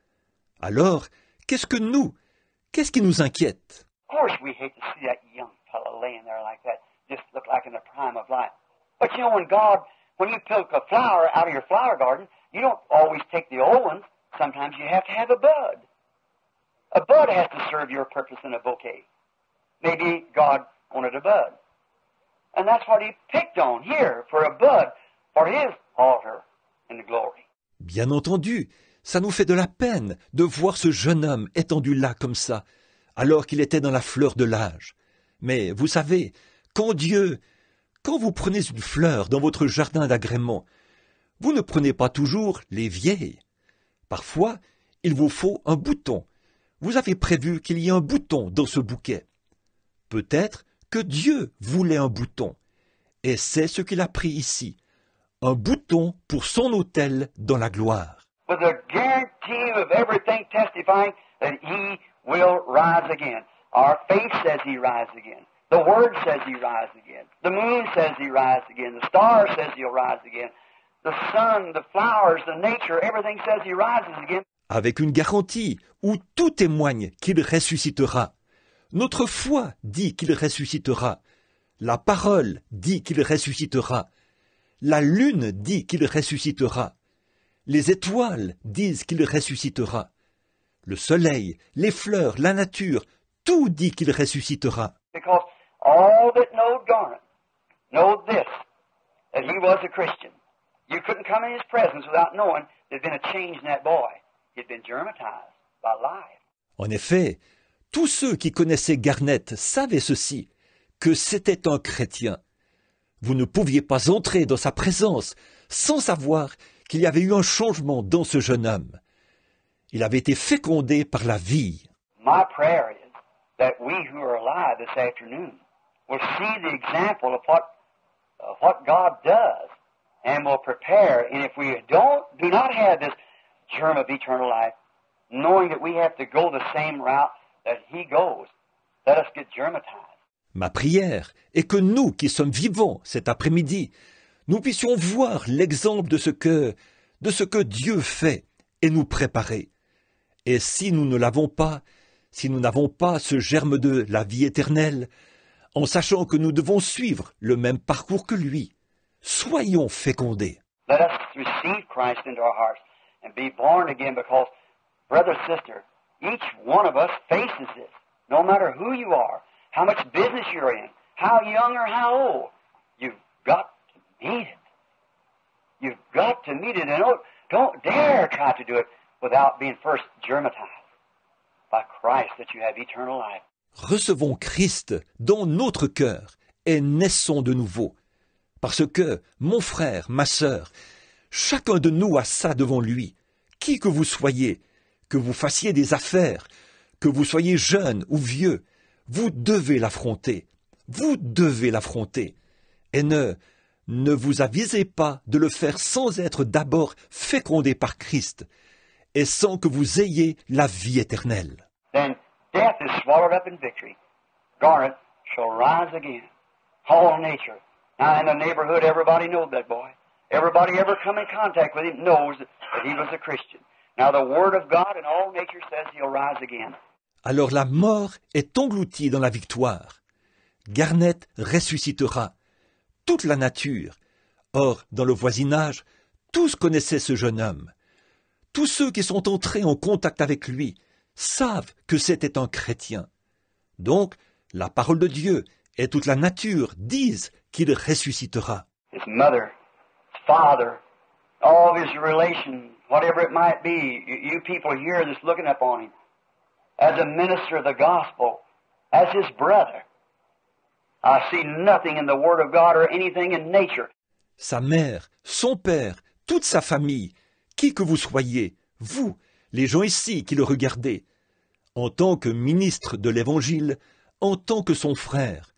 Alors, qu'est-ce qui nous inquiète? Of course, we hate to see that young fellow laying there like that, just look like in the prime of life. But you know, when you pick a flower out of your flower garden, you don't always take the old ones. Sometimes you have to have a bud. A bud has to serve your purpose in a bouquet. Maybe God wanted a bud. And that's what he picked on here, for a bud, for his altar in the glory. Bien entendu, ça nous fait de la peine de voir ce jeune homme étendu là comme ça, alors qu'il était dans la fleur de l'âge. Mais vous savez, quand vous prenez une fleur dans votre jardin d'agrément, vous ne prenez pas toujours les vieilles. Parfois, il vous faut un bouton. Vous avez prévu qu'il y ait un bouton dans ce bouquet. Peut-être que Dieu voulait un bouton, et c'est ce qu'il a pris ici, un bouton pour son autel dans la gloire. With a guarantee of everything testifying that he will rise again. Our faith says he rise again. The Word says he rise again. The moon says he rise again. The star says he'll rise again. The sun, the flowers, the nature, everything says he rises again. Avec une garantie où tout témoigne qu'il ressuscitera. Notre foi dit qu'il ressuscitera. La parole dit qu'il ressuscitera. La lune dit qu'il ressuscitera. Les étoiles disent qu'il ressuscitera. Le soleil, les fleurs, la nature, tout dit qu'il ressuscitera. Because all that knowed Garnet knowed this, that he was a Christian. You couldn't come in his presence without knowing there'd been a change in that boy. He'd been germatized by life. En effet, tous ceux qui connaissaient Garnet savaient ceci, que c'était un chrétien. Vous ne pouviez pas entrer dans sa présence sans savoir qu'il y avait eu un changement dans ce jeune homme. Il avait été fécondé par la vie. My prayer is that we who are alive this afternoon will see the example of what God does and will prepare. And if we do not have this germ of eternal life, knowing that we have to go the same route that he goes, let us get germatized. Ma prière est que nous qui sommes vivants cet après-midi, nous puissions voir l'exemple de ce que Dieu fait et nous préparer. Et si nous ne l'avons pas, si nous n'avons pas ce germe de la vie éternelle, en sachant que nous devons suivre le même parcours que lui, soyons fécondés. Let us receive Christ into our hearts and be born again because, brother, sister, each one of us faces this. No matter who you are, how much business you're in, how young or how old, you've got to meet it. You've got to meet it, and don't dare try to do it without being first germatized by Christ that you have eternal life. Recevons Christ dans notre cœur et naissons de nouveau. Parce que, mon frère, ma sœur, chacun de nous a ça devant lui. Qui que vous soyez, que vous fassiez des affaires, que vous soyez jeune ou vieux, vous devez l'affronter. Vous devez l'affronter. Et ne vous avisez pas de le faire sans être d'abord fécondé par Christ et sans que vous ayez la vie éternelle. Then death is swallowed up in victory. Garnet shall rise again. All nature. Now in the neighborhood, everybody knows that boy. Everybody ever come in contact with him knows that he was a Christian. Now the Word of God and all nature says he'll rise again. Alors la mort est engloutie dans la victoire. Garnet ressuscitera. Toute la nature. Or, dans le voisinage, tous connaissaient ce jeune homme. Tous ceux qui sont entrés en contact avec lui savent que c'était un chrétien. Donc, la parole de Dieu et toute la nature disent qu'il ressuscitera. His mother, his father, all of his relations, whatever it might be, you people here that's looking upon him, as a minister of the gospel, as his brother, I see nothing in the Word of God or anything in nature. Sa mère, son père, toute sa famille, qui que vous soyez, vous, les gens ici qui le regardez, en tant que ministre de l'Évangile, en tant que son frère,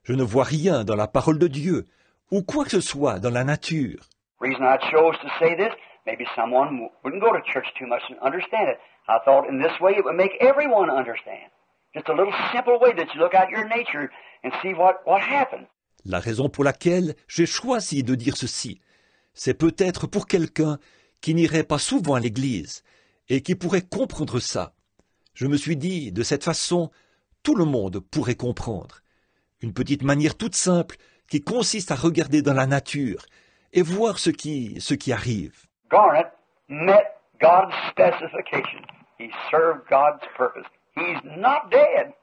je ne vois rien dans la parole de Dieu, ou quoi que ce soit dans la nature. Reason I chose to say this, maybe someone wouldn't go to church too much and understand it. I thought in this way it would make everyone understand. Just a little simple way that you look at your nature and see what happened. La raison pour laquelle j'ai choisi de dire ceci, c'est peut-être pour quelqu'un qui n'irait pas souvent à l'église et qui pourrait comprendre ça. Je me suis dit, de cette façon, tout le monde pourrait comprendre. Une petite manière toute simple qui consiste à regarder dans la nature et voir ce qui arrive. Garnet met God's specification. He served God's purpose. He's not dead.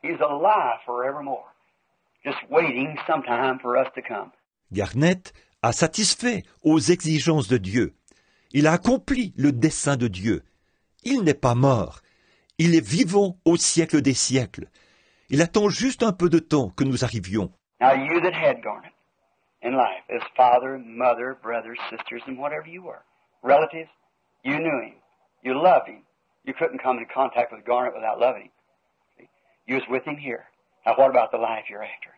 He's alive forevermore. Just waiting sometime for us to come. Garnet a satisfait aux exigences de Dieu. Il a accompli le dessein de Dieu. Il n'est pas mort. Il est vivant au siècle des siècles. Il attend juste un peu de temps que nous arrivions. Now you that had Garnet in life, as father, mother, brothers, sisters, and whatever you were, relatives, you knew him. You loved him. You couldn't come in contact with Garnet without loving him. See? You was with him here. Now what about the life you're after?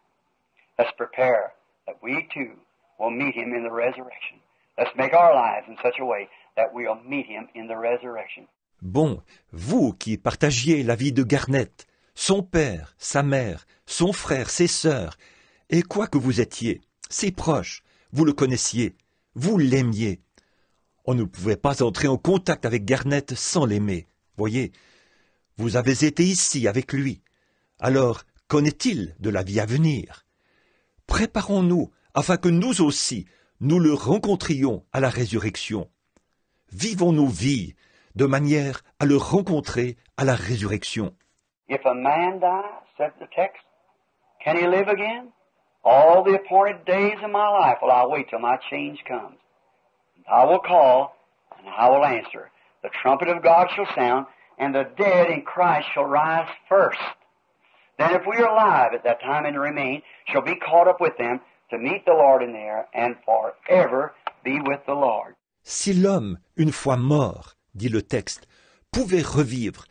Let's prepare that we too will meet him in the resurrection. Let's make our lives in such a way that we'll meet him in the resurrection. Bon, vous qui partagiez la vie de Garnet, son père, sa mère, son frère, ses sœurs, et quoi que vous étiez, ses proches, vous le connaissiez, vous l'aimiez. On ne pouvait pas entrer en contact avec Garnet sans l'aimer. Voyez, vous avez été ici avec lui. Alors, qu'en est-il de la vie à venir? Préparons-nous afin que nous aussi, nous le rencontrions à la résurrection. Vivons nos vies de manière à le rencontrer à la résurrection. If a man die, said the text, can he live again? All the appointed days of my life will I wait till my change comes. I will call, and I will answer. The trumpet of God shall sound, and the dead in Christ shall rise first. Then if we are alive at that time and remain, shall be caught up with them to meet the Lord in the air, and forever be with the Lord. Si l'homme, une fois mort, dit le texte, pouvait revivre,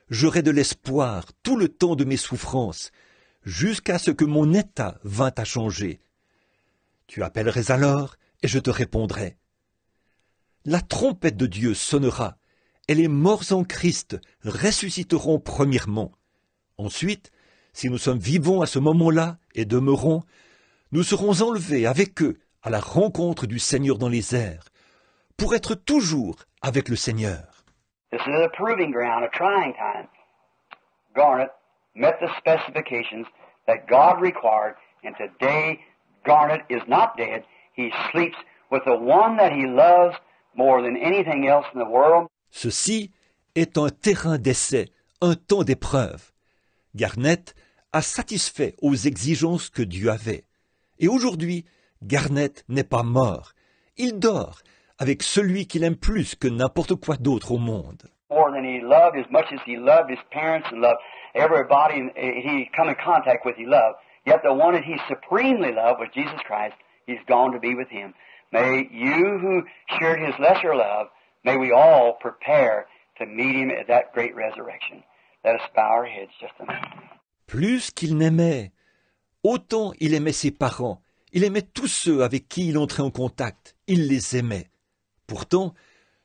j'aurais de l'espoir tout le temps de mes souffrances, jusqu'à ce que mon état vînt à changer. Tu appellerais alors, et je te répondrai. La trompette de Dieu sonnera, et les morts en Christ ressusciteront premièrement. Ensuite, si nous sommes vivants à ce moment-là et demeurons, nous serons enlevés avec eux à la rencontre du Seigneur dans les airs, pour être toujours avec le Seigneur. This is a proving ground, a trying time. Garnet met the specifications that God required, and today Garnet is not dead. He sleeps with the one that he loves more than anything else in the world. Ceci est un terrain d'essai, un temps d'épreuve. Garnet a satisfait aux exigences que Dieu avait. Et aujourd'hui, Garnet n'est pas mort. Il dort avec celui qu'il aime plus que n'importe quoi d'autre au monde. More than he loved, as much as he loved his parents and loved everybody he come in contact with, he loved. Yet the one that he supremely loved was Jesus Christ. He's gone to be with him. May you who shared his lesser love, may we all prepare to meet him at that great resurrection. Let us bow our heads just a minute. Plus qu'il n'aimait, autant il aimait ses parents, il aimait tous ceux avec qui il entrait en contact, il les aimait. Pourtant,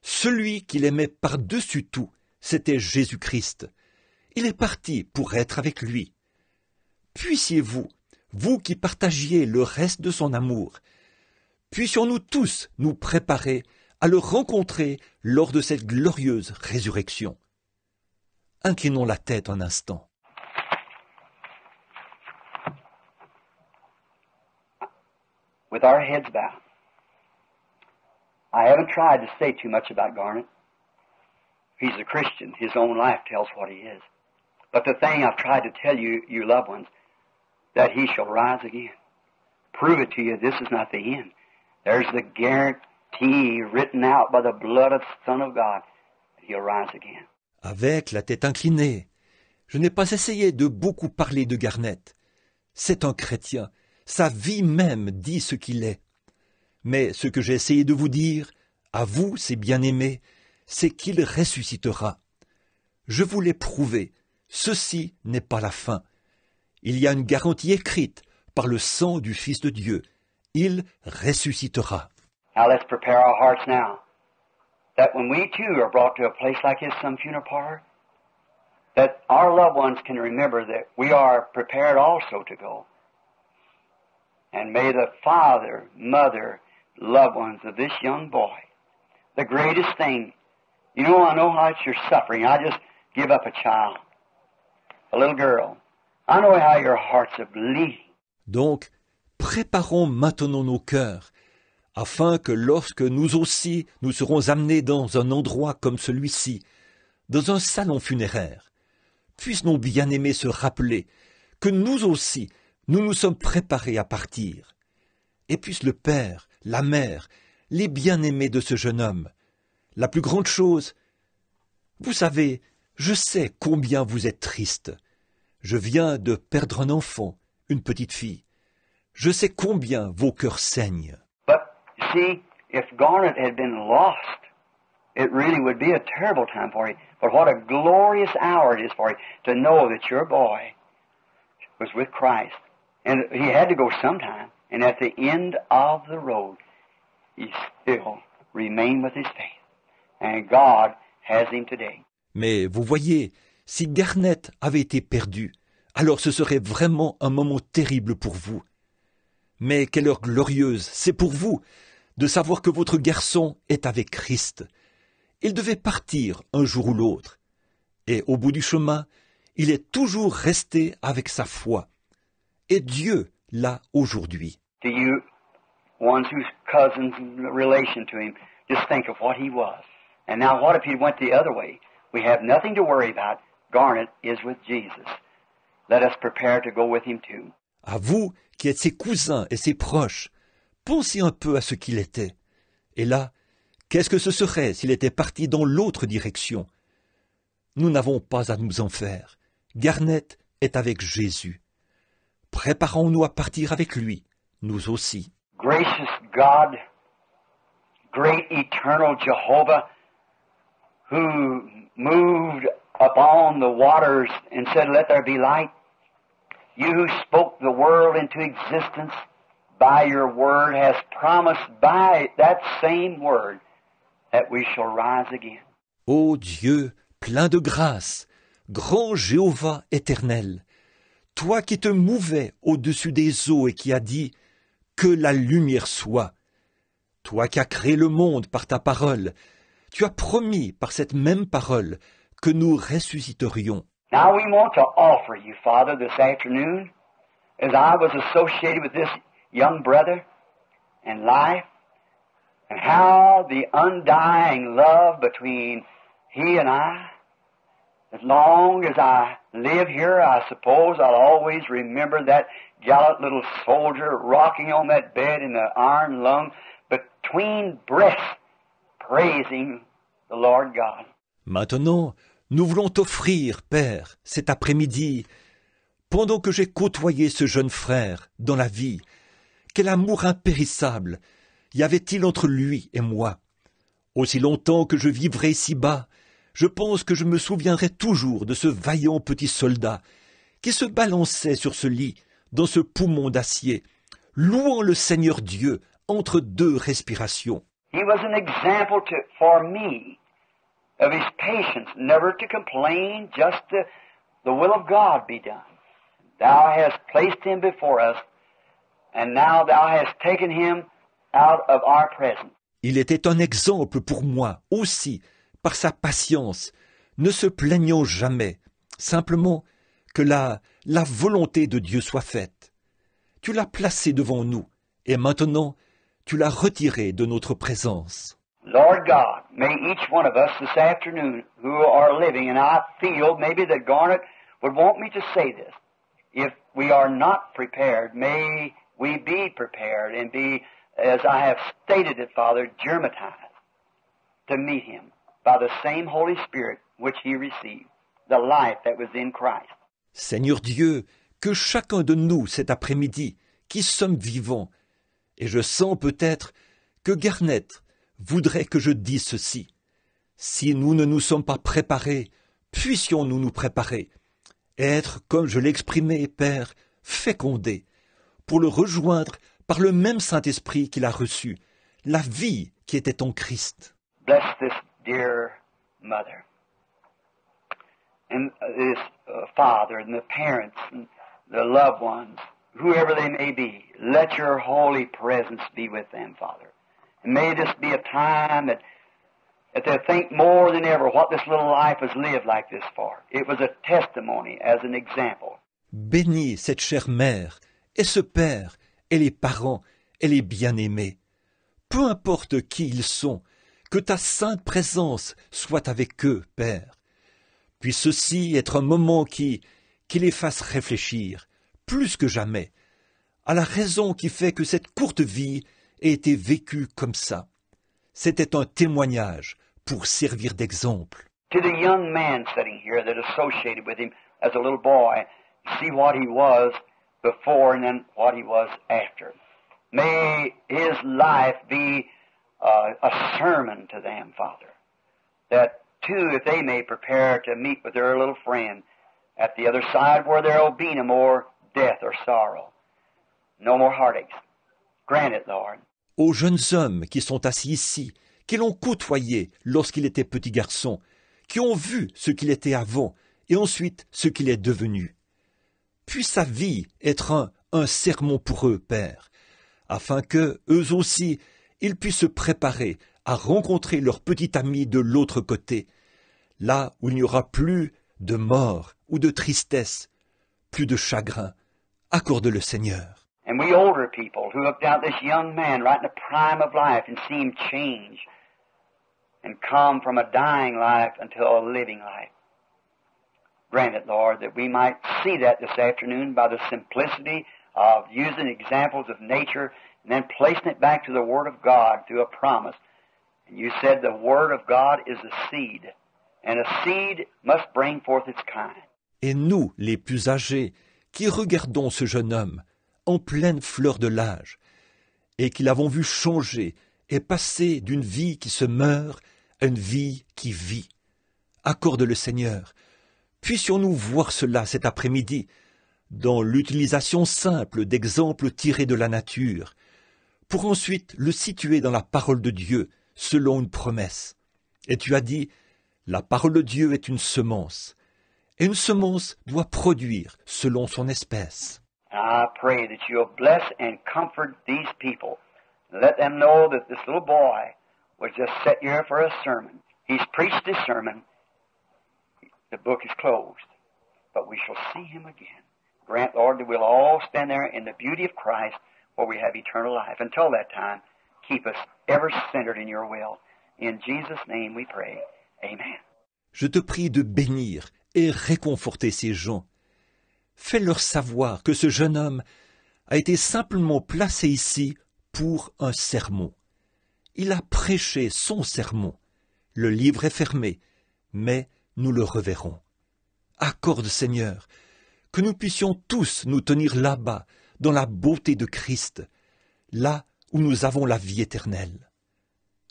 celui qu'il aimait par-dessus tout, c'était Jésus-Christ. Il est parti pour être avec lui. Puissiez-vous, vous qui partagiez le reste de son amour, puissions-nous tous nous préparer à le rencontrer lors de cette glorieuse résurrection. Inclinons la tête un instant. With our heads bowed. I haven't tried to say too much about Garnet. He's a Christian. His own life tells what he is. But the thing I've tried to tell you, you loved ones, that he shall rise again. Prove it to you, this is not the end. There's the guarantee written out by the blood of the Son of God that he'll rise again. Avec la tête inclinée, je n'ai pas essayé de beaucoup parler de Garnet. C'est un chrétien. Sa vie même dit ce qu'il est. Mais ce que j'ai essayé de vous dire, à vous, ses bien-aimés, c'est qu'il ressuscitera. Je vous l'ai prouvé, ceci n'est pas la fin. Il y a une garantie écrite par le sang du Fils de Dieu. Il ressuscitera. Now let's prepare our hearts now, that when we too are brought to a place like this, some funeral parlor, that our loved ones can remember that we are prepared also to go. And may the father, mother, loved ones of this young boy, the greatest thing, I know how much you're suffering. I just give up a child, a little girl. I know how your hearts are bleeding. Donc, préparons maintenant nos cœurs, afin que lorsque nous aussi nous serons amenés dans un endroit comme celui-ci, dans un salon funéraire, puissent nos bien-aimés se rappeler que nous aussi, nous nous sommes préparés à partir. Et puisse le père, la mère, les bien-aimés de ce jeune homme. La plus grande chose, vous savez, je sais combien vous êtes triste. Je viens de perdre un enfant, une petite fille. Je sais combien vos cœurs saignent. But, see, if Garnet had been lost, it really would be a terrible time for you. But what a glorious hour it is for you to know that your boy was with Christ. And he had to go sometime. And at the end of the road, he still remained with his faith. And God has him today. Mais vous voyez, si Garnet avait été perdu, alors ce serait vraiment un moment terrible pour vous. Mais quelle heure glorieuse, c'est pour vous, de savoir que votre garçon est avec Christ. Il devait partir un jour ou l'autre. Et au bout du chemin, il est toujours resté avec sa foi. Et Dieu l'a aujourd'hui. Do you ones whose cousins and relation to him. Just think of what he was. And now what if he went the other way? We have nothing to worry about. Garnet is with Jesus. Let us prepare to go with him too. À vous qui êtes ses cousins et ses proches, pensez un peu à ce qu'il était. Et là, qu'est-ce que ce serait s'il était parti dans l'autre direction? Nous n'avons pas à nous en faire. Garnet est avec Jésus. Préparons-nous à partir avec lui, nous aussi. Gracious God, great eternal Jehovah, who moved upon the waters and said, "Let there be light." You who spoke the world into existence by your word has promised by that same word that we shall rise again. Ô Dieu, plein de grâce, grand Jéhovah éternel, toi qui te mouvais au-dessus des eaux et qui as dit « Que la lumière soit », toi qui as créé le monde par ta parole, tu as promis par cette même parole que nous ressusciterions. Now we want to offer you, Father, this afternoon, as I was associated with this young brother in life, and how the undying love between he and I, as long as I live here, I suppose I'll always remember that gallant little soldier rocking on that bed in the iron lung between breaths, praising the Lord God. Maintenant, nous voulons t'offrir, Père, cet après-midi, pendant que j'ai côtoyé ce jeune frère dans la vie, quel amour impérissable y avait-il entre lui et moi? Aussi longtemps que je vivrai ici-bas, je pense que je me souviendrai toujours de ce vaillant petit soldat qui se balançait sur ce lit, dans ce poumon d'acier, louant le Seigneur Dieu entre deux respirations. He was an example for me of his patience, never to complain, just the will of God be done. Thou hast placed him before us, and now thou hast taken him out of our presence. Il était un exemple pour moi aussi, par sa patience, ne se plaignant jamais, simplement que la volonté de Dieu soit faite. Tu l'as placé devant nous, et maintenant tu l'as retiré de notre présence. Lord God, may each one of us this afternoon who are living, and I feel maybe that Garnet would want me to say this, if we are not prepared, may we be prepared and be, as I have stated it, Father, germatized to meet him by the same Holy Spirit which he received, the life that was in Christ. Seigneur Dieu, que chacun de nous cet après-midi, qui sommes vivants, et je sens peut-être que Garnet voudrait que je dise ceci. Si nous ne nous sommes pas préparés, puissions-nous nous préparer, et être, comme je l'exprimais, Père, fécondés, pour le rejoindre par le même Saint-Esprit qu'il a reçu, la vie qui était en Christ. Bless this dear mother, and this father, and the parents, and the loved ones, whoever they may be. Let your holy presence be with them, Father. And may this be a time that they think more than ever what this little life was lived like this for. It was a testimony as an example. Bénis cette chère mère, et ce père, et les parents, et les bien-aimés. Peu importe qui ils sont, que ta sainte présence soit avec eux, Père. Puisse ceci être un moment qui les fasse réfléchir, plus que jamais, à la raison qui fait que cette courte vie ait été vécue comme ça. C'était un témoignage pour servir d'exemple. To the young man sitting here that associated with him as a little boy, see what he was before and then what he was after. May his life be a sermon to them, Father, that too, if they may prepare to meet with their little friend at the other side where there will be no more death or sorrow, no more heartaches. Grant it, Lord. Aux jeunes hommes qui sont assis ici, qui l'ont côtoyé lorsqu'il était petit garçon, qui ont vu ce qu'il était avant et ensuite ce qu'il est devenu. Puisse sa vie être un sermon pour eux, Père, afin que, eux aussi, ils puissent se préparer à rencontrer leur petit ami de l'autre côté, là où il n'y aura plus de mort ou de tristesse, plus de chagrin. Accorde le Seigneur. And we older people who looked out this young man right in the prime of life and see him change and come from a dying life until a living life. Grant it, Lord, that we might see that this afternoon by the simplicity of using examples of nature and then placing it back to the Word of God through a promise. And you said the Word of God is a seed, and a seed must bring forth its kind. Et nous, les plus âgés, qui regardons ce jeune homme en pleine fleur de l'âge, et qui l'avons vu changer et passer d'une vie qui se meurt à une vie qui vit. Accorde le Seigneur. Puissions-nous voir cela cet après-midi, dans l'utilisation simple d'exemples tirés de la nature, pour ensuite le situer dans la parole de Dieu, selon une promesse. Et tu as dit, la parole de Dieu est une semence, et une semence doit produire selon son espèce. I pray that you'll bless and comfort these people. Let them know that this little boy was just set here for a sermon. He's preached his sermon. The book is closed, but we shall see him again. Grant, Lord, that we'll all stand there in the beauty of Christ where we have eternal life. Until that time, keep us ever centered in your will. In Jesus' name we pray. Amen. Je te prie de bénir et réconforter ces gens. Fais-leur savoir que ce jeune homme a été simplement placé ici pour un sermon. Il a prêché son sermon. Le livre est fermé, mais nous le reverrons. Accorde, Seigneur, que nous puissions tous nous tenir là-bas, dans la beauté de Christ, là où nous avons la vie éternelle.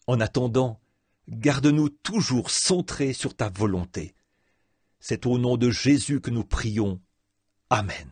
En attendant, garde-nous toujours centrés sur ta volonté. C'est au nom de Jésus que nous prions. Amen.